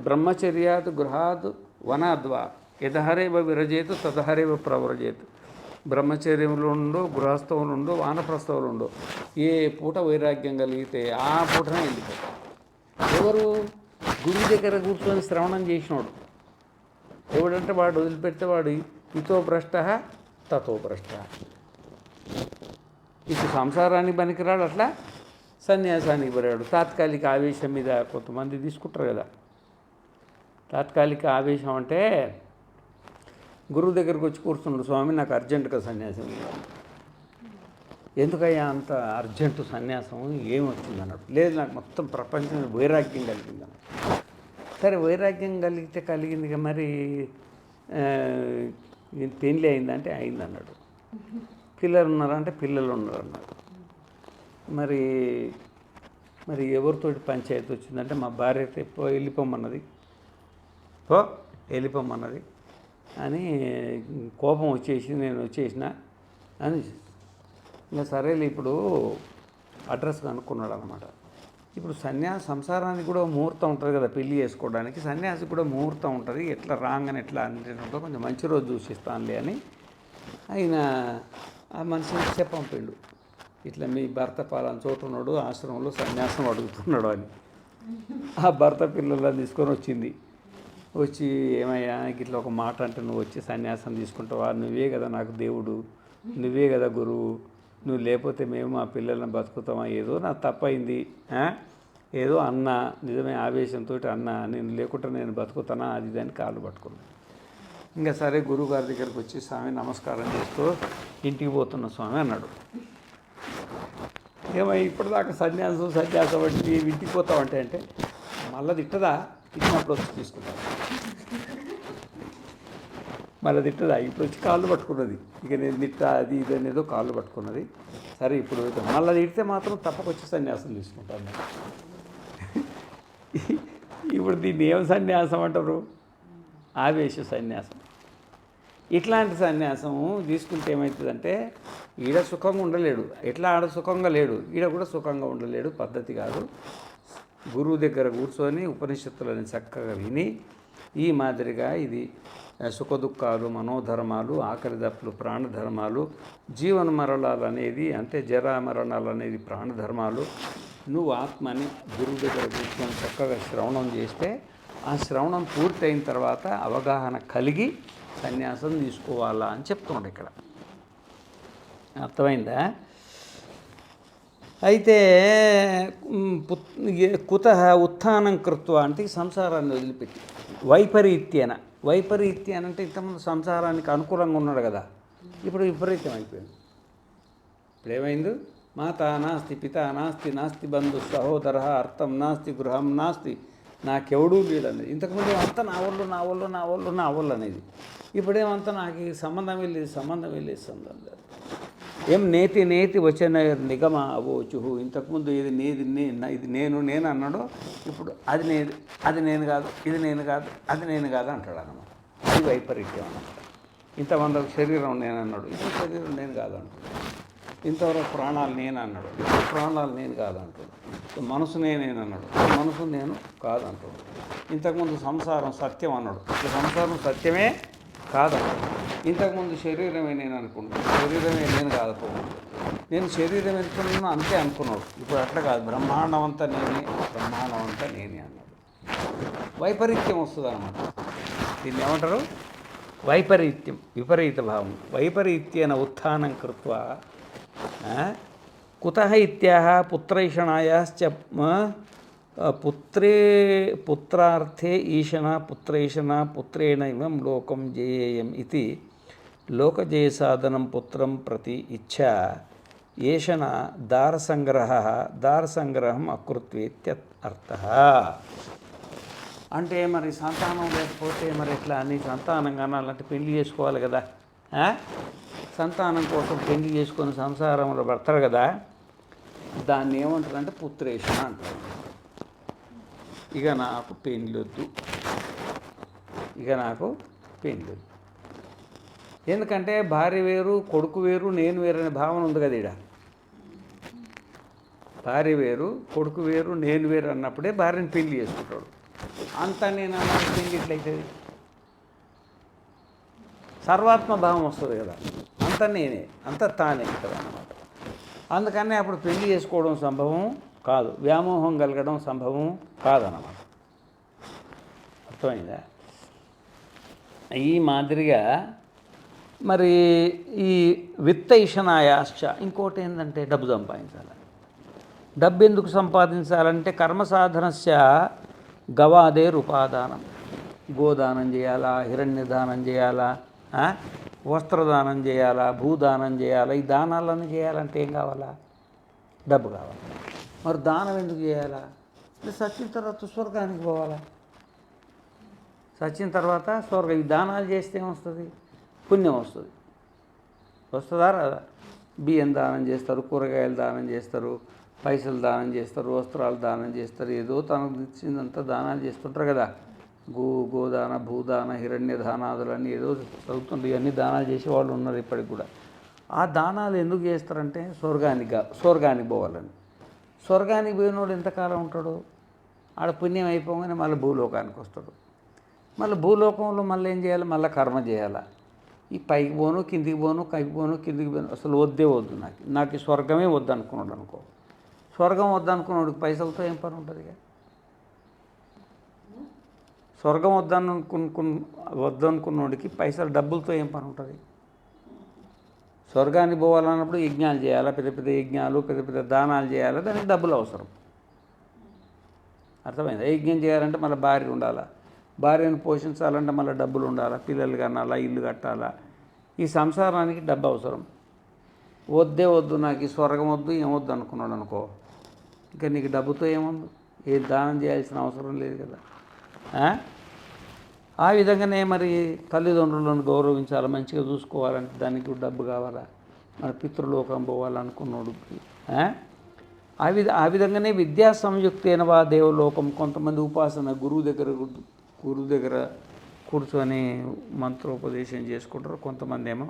A: బ్రహ్మచర్యాత్ గృహాత్ వనాద్వా యదహరేవ విరజేతు తదహరేవ ప్రవ్రజేతు. బ్రహ్మచర్యంలో ఉండో, గృహస్థంలో ఉండో, వానప్రస్థంలో ఉండో ఏ పూట వైరాగ్యం కలిగితే ఆ పూటనే వెళ్ళిపోతాడు. ఎవరు? గురువు దగ్గర కూర్చొని శ్రవణం చేసినోడు. ఎవడంటే వాడు వదిలిపెడితే వాడు ఇతో భ్రష్ట తతో భ్రష్ట. ఇటు సంసారానికి పనికిరాడు, అట్లా సన్యాసానికి పరాడు. తాత్కాలిక ఆవేశం మీద కొంతమంది తీసుకుంటారు కదా. తాత్కాలిక ఆవేశం అంటే గురువు దగ్గరికి వచ్చి కూర్చున్నాడు, స్వామి నాకు అర్జెంటుగా సన్యాసం ఇవ్వాలి. ఎందుకయ్యా అంత అర్జెంటు సన్యాసం, ఏమొచ్చింది అన్నాడు. లేదు, నాకు మొత్తం ప్రపంచం వైరాగ్యం కలిగింది అన్నాడు. సరే, వైరాగ్యం కలిగింది మరి పెళ్ళి అయిందంటే అయింది అన్నాడు. పిల్లలు ఉన్నారంటే పిల్లలు ఉన్నారన్నాడు. మరి మరి ఎవరితోటి పంచాయతీ వచ్చిందంటే మా భార్య వెళ్ళిపోమన్నది అని కోపం వచ్చేసి నేను వచ్చేసిన అని. ఇంకా సరేలే, ఇప్పుడు అడ్రస్ కనుక్కున్నాడు అనమాట. ఇప్పుడు సంసారానికి కూడా ముహూర్తం ఉంటుంది కదా, పెళ్ళి చేసుకోవడానికి. సన్యాసికి కూడా ముహూర్తం ఉంటుంది. ఎట్లా రాగానే ఎట్లా అంటే కొంచెం మంచి రోజు చూసిస్తానులే అని ఆయన ఆ మనిషిని చెప్పంపిండు. ఇట్లా మీ భర్త పాలన చోటు ఉన్నాడు, ఆశ్రమంలో సన్యాసం అడుగుతున్నాడు అని. ఆ భర్త పిల్లలను తీసుకొని వచ్చింది. వచ్చి, ఏమయ్యా ఇట్లా ఒక మాట అంటే నువ్వు వచ్చి సన్యాసం తీసుకుంటావా? నువ్వే కదా నాకు దేవుడు, నువ్వే కదా గురువు, నువ్వు లేకపోతే మేము మా పిల్లల్ని బతుకుతామా? ఏదో నాకు తప్పైంది, ఏదో అన్నా, నిజమే ఆవేశంతో అన్నా, నేను లేకుండా నేను బతుకుతానా అది దాన్ని కాళ్ళు పట్టుకున్నాను. ఇంకా సరే గురువు గారి దగ్గరికి వచ్చి, స్వామి నమస్కారం చేస్తూ ఇంటికి పోతున్న స్వామి అన్నాడు. ఏమో ఇప్పటిదాకా సన్యాసం అంటే ఇంటికి పోతావంటే అంటే మళ్ళీ తిట్టదా? తిట్టినప్పుడు వచ్చి తీసుకుంటాను. మళ్ళీ తిట్టదా? ఇప్పుడు వచ్చి కాళ్ళు పట్టుకున్నది. ఇక నేను తిట్టా అది ఇది అనేదో కాళ్ళు పట్టుకున్నది. సరే ఇప్పుడు మళ్ళీ తిడితే మాత్రం తప్పకొచ్చి సన్యాసం తీసుకుంటాను. ఇప్పుడు దీన్ని ఏం సన్యాసం అంటారు? ఆవేశ సన్యాసం. ఇట్లాంటి సన్యాసం తీసుకుంటే ఏమవుతుందంటే ఈడ సుఖంగా ఉండలేడు. ఎట్లా ఆడ సుఖంగా లేడు, ఈడ కూడా సుఖంగా ఉండలేడు. పద్ధతి కాదు. గురువు దగ్గర కూర్చొని ఉపనిషత్తులని చక్కగా విని ఈ మాదిరిగా ఇది సుఖదుఖాలు, మనోధర్మాలు, ఆకలి దప్పులు ప్రాణధర్మాలు, జీవన మరణాలు అనేది అంటే జరా మరణాలు అనేది ప్రాణధర్మాలు. నువ్వు ఆత్మని గురువు దగ్గర కూర్చొని చక్కగా శ్రవణం చేస్తే ఆ శ్రవణం పూర్తయిన తర్వాత అవగాహన కలిగి సన్యాసం తీసుకోవాలా అని చెప్తున్నాడు ఇక్కడ. అర్థమైందా? అయితే కుతః ఉత్థానం కృత్వ అంటే సంసారాన్ని వదిలిపెట్టి వైపరీత్యాన అంటే ఇంతకుముందు సంసారానికి అనుకూలంగా ఉన్నాడు కదా, ఇప్పుడు విపరీతం అయిపోయింది. ఇప్పుడు ఏమైంది? మాత నాస్తి, పిత నాస్తి, నాస్తి బంధు సహోదర, అర్థం నాస్తి, గృహం నాస్తి, నాకెవడూ లేడనేది. ఇంతకుముందు అంతా నా వాళ్ళు అనేది. ఇప్పుడేమంతా నాకు సంబంధం లేదు. ఏం నేతి వచ్చిన నిగమ అవోచుహు. ఇంతకుముందు ఇది నేను అన్నాడు, ఇప్పుడు అది నేను కాదు, ఇది నేను కాదు, అది నేను కాదు అంటాడు అన్నమాట. అది వైపరీత్యం అన్నమాట. ఇంతమంది శరీరం నేను అన్నాడు, ఇప్పుడు శరీరం నేను కాదు అంటాడు. ఇంతవరకు ప్రాణాలు నేను అన్నాడు, ఇప్పుడు ప్రాణాలు నేను కాదు అంటాడు. మనసు నేనేనన్నాడు, మనసు నేను కాదు అంటాడు. ఇంతకుముందు సంసారం సత్యం అన్నాడు, ఇప్పుడు సంసారం సత్యమే కాదన్నాడు. ఇంతకుముందు శరీరమే నేను అనుకున్నాను, శరీరమే నేను కాకపోతున్నాడు. నేను శరీరం అనుకున్నాను అంతే అనుకున్నాడు. ఇప్పుడు అట్లా కాదు, బ్రహ్మాండం అంతా నేనే అన్నాడు. వైపరీత్యం వస్తుంది అన్నమాట. దీన్ని ఏమంటారు? వైపరీత్యం, విపరీత భావం. వైపరీత్యేన ఉత్థానం కృత్వా కుతః ఇత్యాహ పుత్రైషణాయాశ్చ పుత్రార్థే ఈశన పుత్రైషణ పుత్రేణ ఇమం లోకం జయేయం ఇది లోకజయసాధనం పుత్రం ప్రతి ఇచ్ఛా ఏషణ దారసంగ్రహం అకృత్వేత్యర్థ. అంటే మరి సంతానం లేకపోతే మరి ఎట్లా అని సంతానం కానాలంటే పెళ్లి చేసుకోవాలి కదా. సంతానం కోసం పెళ్లి చేసుకొని సంసారంలో పడతారు కదా, దాన్ని ఏమంటారంటే పుత్రేషణ అంటారు. ఇక నాకు పెళ్ళొద్దు, ఎందుకంటే భార్య వేరు కొడుకు వేరు నేను వేరు అనే భావన ఉంది కదా. ఈడ భార్య వేరు కొడుకు వేరు నేను వేరు అన్నప్పుడే భార్యని పెళ్లి చేసుకుంటాడు. అంతా నేను అన్నది పెళ్లి ఎట్లయితుంది? సర్వాత్మ భావం వస్తుంది కదా, అంతా నేనే, అంతా తానే కదా అన్నమాట. అందుకనే అప్పుడు పెళ్లి చేసుకోవడం సంభవం కాదు, వ్యామోహం కలగడం సంభవం కాదన్నమాట. అర్థమైందా? ఈ మాదిరిగా మరి ఈ విత్తైషణాయాశ్చ ఇంకోటి ఏంటంటే డబ్బు సంపాదించాలి. డబ్బు ఎందుకు సంపాదించాలంటే కర్మసాధనస్య గవాదేరుపాదానం, గోదానం చేయాలా, హిరణ్యదానం చేయాలా, వస్త్రదానం చేయాలా, భూదానం చేయాలా. ఈ దానాలన్నీ చేయాలంటే ఏం కావాలా? డబ్బు కావాలి. మరి దానం ఎందుకు చేయాలా? సచ్చిన తర్వాత స్వర్గానికి పోవాలా. సచ్చిన తర్వాత స్వర్గం. ఈ దానాలు చేస్తే ఏమొస్తుంది? పుణ్యం వస్తుంది. వస్తుందా రాదా? బియ్యం దానం చేస్తారు, కూరగాయలు దానం చేస్తారు, పైసలు దానం చేస్తారు, వస్త్రాలు దానం చేస్తారు, ఏదో తనకు ఇచ్చిందంతా దానాలు చేస్తుంటారు కదా. గోదాన, భూదాన, హిరణ్య దానాదులన్నీ ఏదో చదువుతుంటారు. ఇవన్నీ దానాలు చేసే వాళ్ళు ఉన్నారు ఇప్పటికి కూడా. ఆ దానాలు ఎందుకు చేస్తారంటే స్వర్గానికి పోవాలని. స్వర్గానికి పోయినోడు ఎంతకాలం ఉంటాడు? ఆడ పుణ్యం అయిపోగానే మళ్ళీ భూలోకానికి వస్తాడు. మళ్ళీ భూలోకంలో మళ్ళీ ఏం చేయాలి? మళ్ళీ కర్మ చేయాలి. ఈ పైకి పోను, కిందికి పోను, కిందికి పోను, అసలు వద్దే వద్దు, నాకు ఈ స్వర్గమే వద్దు అనుకున్నాడు అనుకో. స్వర్గం వద్దనుకున్నాడికి పైసలతో ఏం పని ఉంటుంది? ఇక స్వర్గం వద్దనుకున్నోడికి పైసలు డబ్బులతో ఏం పని ఉంటుంది? స్వర్గానికి పోవాలన్నప్పుడు యజ్ఞాలు చేయాలా, పెద్ద పెద్ద యజ్ఞాలు, పెద్ద పెద్ద దానాలు చేయాలా, దానికి డబ్బులు అవసరం. అర్థమైందా? యజ్ఞం చేయాలంటే మళ్ళీ భార్య ఉండాలా, భార్యను పోషించాలంటే మళ్ళీ డబ్బులు ఉండాలా, పిల్లలు కనాలా, ఇల్లు కట్టాలా. ఈ సంసారానికి డబ్బు అవసరం. వద్దే వద్దు, నాకు ఈ స్వర్గం వద్దు, ఏమొద్దు అనుకున్నాడు అనుకో, ఇంకా నీకు డబ్బుతో ఏముంది? ఏ దానం చేయాల్సిన అవసరం లేదు కదా. ఆ విధంగానే మరి తల్లిదండ్రులను గౌరవించాలి, మంచిగా చూసుకోవాలంటే దానికి డబ్బు కావాలా. మన పితృలోకం పోవాలనుకున్నోడికి ఆ విధంగానే విద్యా సంయుక్తైన వా దేవలోకం. కొంతమంది ఉపాసన గురువు దగ్గర కూర్చొని మంత్రోపదేశం చేసుకుంటారు. కొంతమంది ఏమో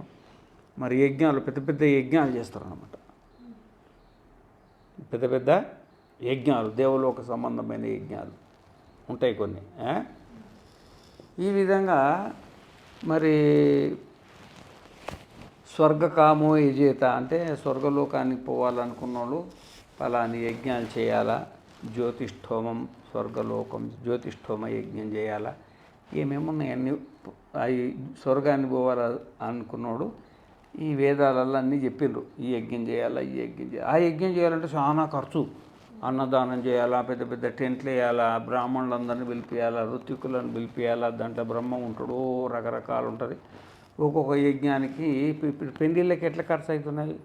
A: మరి యజ్ఞాలు, పెద్ద పెద్ద యజ్ఞాలు చేస్తారు అన్నమాట. పెద్ద పెద్ద యజ్ఞాలు, దేవలోక సంబంధమైన యజ్ఞాలు ఉంటాయి కొన్ని. ఈ విధంగా మరి స్వర్గకామో యజేత అంటే స్వర్గలోకానికి పోవాలనుకున్న వాళ్ళు ఫలాని యజ్ఞాలు చేయాలా. జ్యోతిష్ఠోమం, స్వర్గలోకం జ్యోతిష్ఠోమ యజ్ఞం చేయాలా. ఏమేమున్నాయి అన్నీ. అవి స్వర్గాన్ని పోవాలా అనుకున్నాడు ఈ వేదాలలో అన్నీ చెప్పిండ్రు. ఈ యజ్ఞం చేయాలా, ఈ యజ్ఞం చేయాలి. ఆ యజ్ఞం చేయాలంటే చాలా ఖర్చు. అన్నదానం చేయాలా, పెద్ద పెద్ద టెంట్లు వేయాలా, బ్రాహ్మణులందరినీ పిలిపియాలా, ఋత్వికులను పిలిపియాలా, దాంట్లో బ్రహ్మ ఉంటాడు, రకరకాలు ఉంటుంది. ఒక్కొక్క యజ్ఞానికి పెళ్ళిళ్ళకి ఎట్లా ఖర్చు అవుతున్నాయి?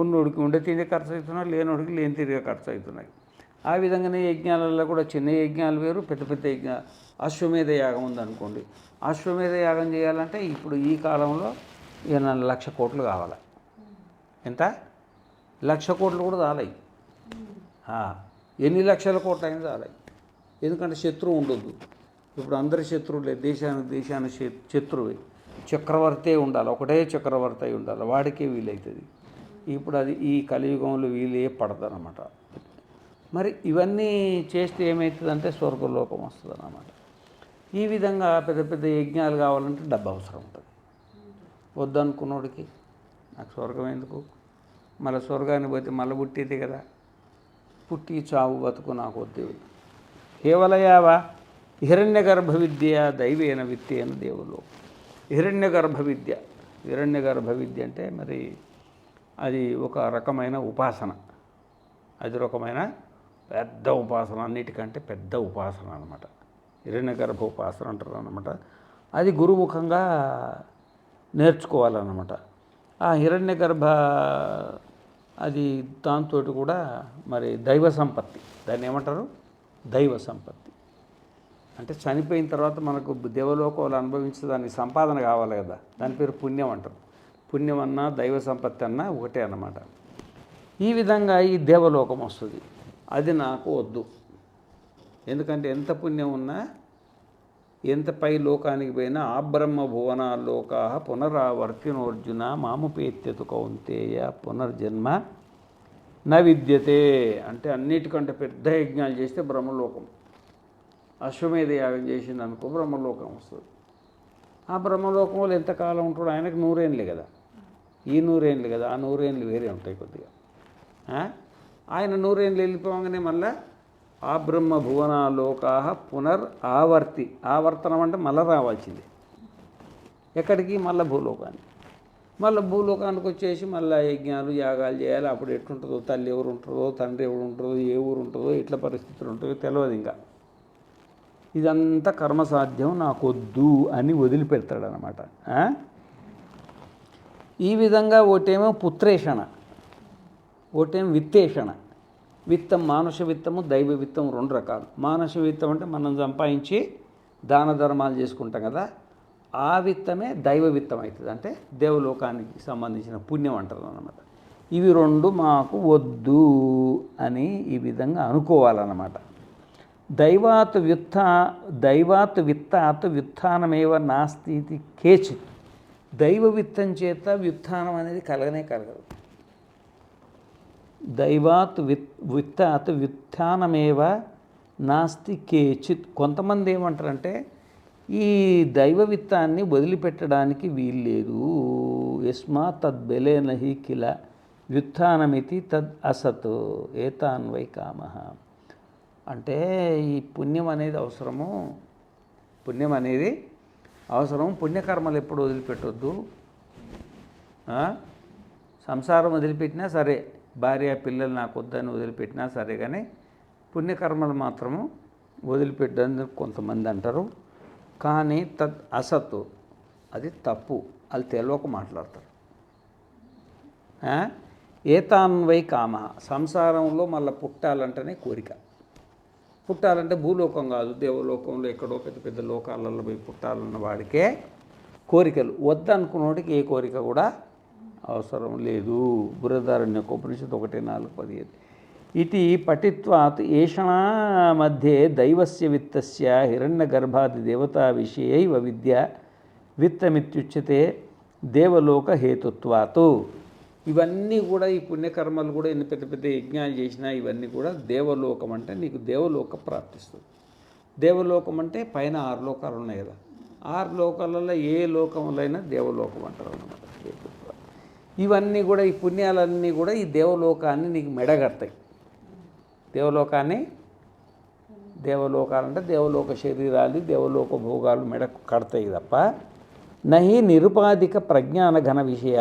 A: ఉన్నోడికి ఉండే తిండి ఖర్చు అవుతున్నాయి, లేనోడికి లేని తిరిగి ఖర్చు అవుతున్నాయి. ఆ విధంగానే యజ్ఞాలలో కూడా చిన్న యజ్ఞాలు వేరు, పెద్ద పెద్ద యజ్ఞాలు. అశ్వమేధ యాగం ఉందనుకోండి, అశ్వమేధ యాగం చేయాలంటే ఇప్పుడు ఈ కాలంలో 1,00,000 కోట్లు కావాలి. ఎంత? 1,00,000 కోట్లు కూడా చాలాయి. ఎన్ని లక్షల కోట్లు అయినా చాలాయి. ఎందుకంటే శత్రువు ఉండొద్దు. ఇప్పుడు అందరి శత్రువులే, దేశానికి శత్రువే. చక్రవర్తే ఉండాలి, ఒకటే చక్రవర్తి అయి ఉండాలి, వాడికే వీలవుతుంది. ఇప్పుడు అది ఈ కలియుగంలో వీలే పడదన్నమాట. మరి ఇవన్నీ చేస్తే ఏమవుతుందంటే స్వర్గలోకం వస్తుంది అన్నమాట. ఈ విధంగా పెద్ద పెద్ద యజ్ఞాలు కావాలంటే డబ్బు అవసరం ఉంటుంది. వద్దనుకున్నోడికి నాకు స్వర్గం ఎందుకు, మళ్ళీ స్వర్గానికి పోతే మళ్ళీ పుట్టేది కదా, పుట్టి చావు బతుకు నాకు వద్దు. కేవలయావా హిరణ్య గర్భ విద్య దైవేన విత్తేన దేవులో. హిరణ్య గర్భ విద్య అంటే మరి అది ఒక రకమైన ఉపాసన. అది రకమైన పెద్ద ఉపాసన, అన్నిటికంటే పెద్ద ఉపాసన అన్నమాట. హిరణ్య గర్భ ఉపాసన అంటారు అన్నమాట. అది గురుముఖంగా నేర్చుకోవాలన్నమాట. ఆ హిరణ్య గర్భ అది దాంతో కూడా మరి దైవ సంపత్తి, దాన్ని ఏమంటారు దైవ సంపత్తి. అంటే చనిపోయిన తర్వాత మనకు దేవలోకాలు అనుభవించడానికి సంపాదన కావాలి కదా, దాని పేరు పుణ్యం అంటారు. పుణ్యం అన్నా దైవ సంపత్తి అన్నా ఒకటే అన్నమాట. ఈ విధంగా ఈ దేవలోకం వస్తుంది, అది నాకు వద్దు. ఎందుకంటే ఎంత పుణ్యం ఉన్నా, ఎంత పై లోకానికి పోయినా ఆబ్రహ్మ భువనాల్లోకా పునరావర్తినోర్జున మాముపేత్యతు కౌంతేయ పునర్జన్మ న విద్యతే. అంటే అన్నిటికంటే పెద్ద యజ్ఞాలు చేస్తే బ్రహ్మలోకం. అశ్వమేధ యాగం చేసింది అనుకో బ్రహ్మలోకం వస్తుంది. ఆ బ్రహ్మలోకంలో ఎంతకాలం ఉంటాడు? ఆయనకు 100 ఏళ్ళు కదా, ఈ 100 ఏళ్ళు కదా, ఆ 100 ఏళ్ళు వేరే ఉంటాయి కొద్దిగా. ఆయన 100 ఏళ్ళు వెళ్ళిపోగానే మళ్ళీ ఆ బ్రహ్మ భువనాలోకా ఆవర్తనం అంటే మళ్ళీ రావాల్సింది ఎక్కడికి? మళ్ళీ భూలోకానికి. మళ్ళీ భూలోకానికి వచ్చేసి మళ్ళీ యజ్ఞాలు యాగాలు చేయాలి. అప్పుడు ఎట్లుంటుందో, తల్లి ఎవరు ఉంటుందో, తండ్రి ఎవరు ఉంటుందో, ఏ ఊరు ఉంటుందో, ఎట్లా పరిస్థితులు ఉంటుందో తెలియదు. ఇంకా ఇదంతా కర్మసాధ్యం, నాకొద్దు అని వదిలిపెడతాడనమాట. ఈ విధంగా ఒకటేమో పుత్రేషణ, ఒకటేమో విత్తేషణ. విత్తం మానుష విత్తము, దైవ విత్తం 2 రకాలు. మానుష విత్తం అంటే మనం సంపాదించి దాన ధర్మాలు చేసుకుంటాం కదా, ఆ విత్తమే దైవ విత్తం అవుతుంది. అంటే దేవలోకానికి సంబంధించిన పుణ్యం అంటారు అన్నమాట. ఇవి 2 మాకు వద్దు అని ఈ విధంగా అనుకోవాలన్నమాట. దైవాత్ విత్తాత్ వ్యుత్థానమేవ నాస్తి కేచిత్. దైవ విత్తం చేత వ్యుత్థానం అనేది కలగనే కలగదు. దైవాత్ విత్తాత్ వ్యుత్థానమేవ నాస్తి కేచిత్. కొంతమంది ఏమంటారంటే ఈ దైవ విత్తాన్ని వదిలిపెట్టడానికి వీల్లేదు. యస్మాత్ తద్బలేనహి కిల వ్యుత్థానమితి తద్ అసత్ ఏతాన్వై కామః. అంటే ఈ పుణ్యం అనేది అవసరము, పుణ్యం అనేది అవసరం. పుణ్యకర్మలు ఎప్పుడు వదిలిపెట్టొద్దు. సంసారం వదిలిపెట్టినా సరే, భార్య పిల్లలు నాకు వద్దని వదిలిపెట్టినా సరే, కానీ పుణ్యకర్మలు మాత్రము వదిలిపెట్టని కొంతమంది అంటారు. కానీ తద్ అసత్తు, అది తప్పు. అది తెలియక మాట్లాడతారు. ఏతాన్వై కామ. సంసారంలో మళ్ళీ పుట్టాలంటేనే కోరిక. పుట్టాలంటే భూలోకం కాదు, దేవలోకంలో ఎక్కడో పెద్ద పెద్ద లోకాలలో పోయి పుట్టాలన్న వాడికే కోరికలు. వద్దనుకున్నోడికి ఏ కోరిక కూడా అవసరం లేదు. బృహదారణ్యకోపనిషత్తు 1:4-15. ఇది పఠిత్వాత్ ఏషణా మధ్యే దైవస్య విత్తస్య హిరణ్యగర్భాది దేవతా విషయైవ విద్య విత్తమిత్యుచ్యతే దేవలోక హేతుత్వాత్. ఇవన్నీ కూడా ఈ పుణ్యకర్మలు కూడా ఎన్ని పెద్ద పెద్ద యజ్ఞాలు చేసినా ఇవన్నీ కూడా దేవలోకం అంటే నీకు దేవలోక ప్రాప్తిస్తుంది. దేవలోకం అంటే పైన 6 లోకాలు ఉన్నాయి కదా, 6 లోకాలలో ఏ లోకములైనా దేవలోకం అంటారు అన్నమాట. ఇవన్నీ కూడా ఈ పుణ్యాలన్నీ కూడా ఈ దేవలోకాన్ని నీకు మెడగడతాయి. దేవలోకాలంటే దేవలోక శరీరాలు, దేవలోక భోగాలు మెడ కడతాయి తప్ప నహి నిరుపాధిక ప్రజ్ఞాన ఘన విషయ.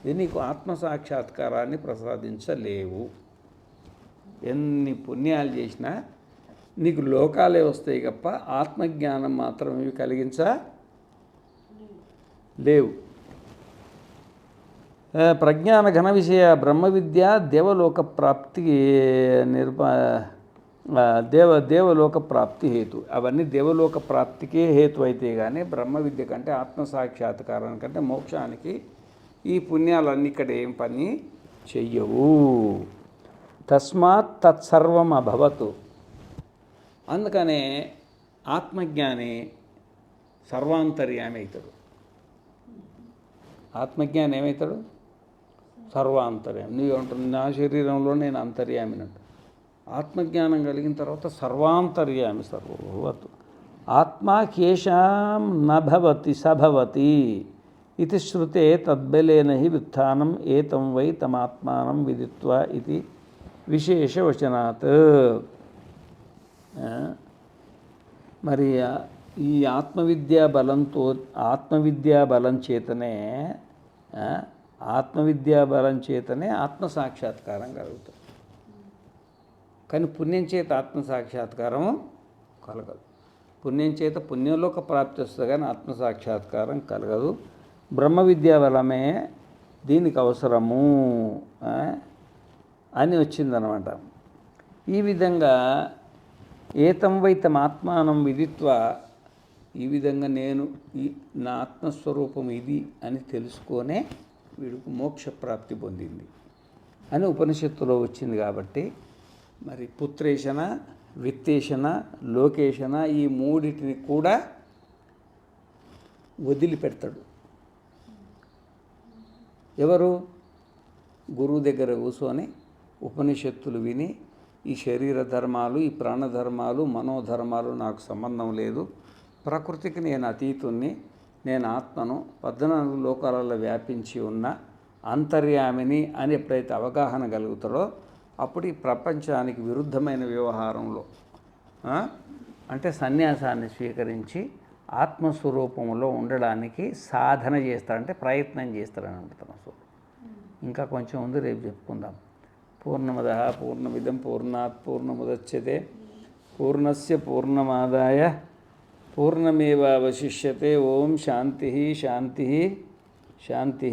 A: ఇది నీకు ఆత్మసాక్షాత్కారాన్ని ప్రసాదించలేవు. ఎన్ని పుణ్యాలు చేసినా నీకు లోకాలే వస్తాయి తప్ప ఆత్మజ్ఞానం మాత్రం ఇవి కలిగించలేవు. ప్రజ్ఞాన ఘన విషయ బ్రహ్మ విద్య దేవలోక ప్రాప్తి దేవలోక ప్రాప్తి హేతు. అవన్నీ దేవలోక ప్రాప్తికే హేతు అయితే కానీ బ్రహ్మ విద్య కంటే ఆత్మసాక్షాత్కారానికి కంటే మోక్షానికి ఈ పుణ్యాలన్నీ ఇక్కడ ఏం పని చెయ్యవు. తస్మాత్ తత్సర్వం అభవతు. అందుకనే ఆత్మజ్ఞాని సర్వాంతర్యామి అవుతాడు. ఆత్మజ్ఞానం ఏమవుతాడు? సర్వాంతర్యామి. నువ్వేమంటుంది? నా శరీరంలో నేను అంతర్యామినంట. ఆత్మజ్ఞానం కలిగిన తర్వాత సర్వాంతర్యామి సర్వభవతు. ఆత్మా కేశాం నభవతి సభవతి ఇది శ్రుతే తద్బలేన హి వ్యుత్థానం ఏతం వై తమాత్మానం విదిత్వా ఇది విశేషవచనాత్. మరి ఈ ఆత్మవిద్యా బలం చేతనే ఆత్మసాక్షాత్కారం కలుగుతుంది. కానీ పుణ్యం చేత ఆత్మసాక్షాత్కారం కలగదు. పుణ్యం చేత పుణ్యంలోక ప్రాప్తి వస్తుంది కానీ ఆత్మసాక్షాత్కారం కలగదు. బ్రహ్మ విద్యా బలమే దీనికి అవసరము. అని వచ్చిందనమాట. ఈ విధంగా ఏతం వైతం ఆత్మానం విదిత్వ, ఈ విధంగా నేను నా ఆత్మస్వరూపం ఇది అని తెలుసుకొనే వీడికి మోక్షప్రాప్తి పొందింది అని ఉపనిషత్తులో వచ్చింది. కాబట్టి మరి పుత్రేషణ, విత్తేషణ, లోకేషణ ఈ మూడిటిని కూడా వదిలిపెడతాడు. ఎవరు? గురువు దగ్గర కూర్చొని ఉపనిషత్తులు విని ఈ శరీర ధర్మాలు, ఈ ప్రాణధర్మాలు, మనోధర్మాలు నాకు సంబంధం లేదు, ప్రకృతికి నేను అతీతుణ్ణి, నేను ఆత్మను, 14 లోకాలలో వ్యాపించి ఉన్న అంతర్యామిని అని ఎప్పుడైతే అవగాహన కలుగుతాడో అప్పుడు ఈ ప్రపంచానికి విరుద్ధమైన వ్యవహారంలో అంటే సన్యాసాన్ని స్వీకరించి ఆత్మస్వరూపంలో ఉండడానికి సాధన చేస్తాడంటే ప్రయత్నం చేస్తాడని అంటున్నాం. సో ఇంకా కొంచెం ఉంది, రేపు చెప్పుకుందాం. పూర్ణమదః పూర్ణమిదం పూర్ణాత్ పూర్ణముదచ్యతే పూర్ణస్య పూర్ణమాదాయ పూర్ణమేవావశిష్యతే. ఓం శాంతి శాంతి శాంతి.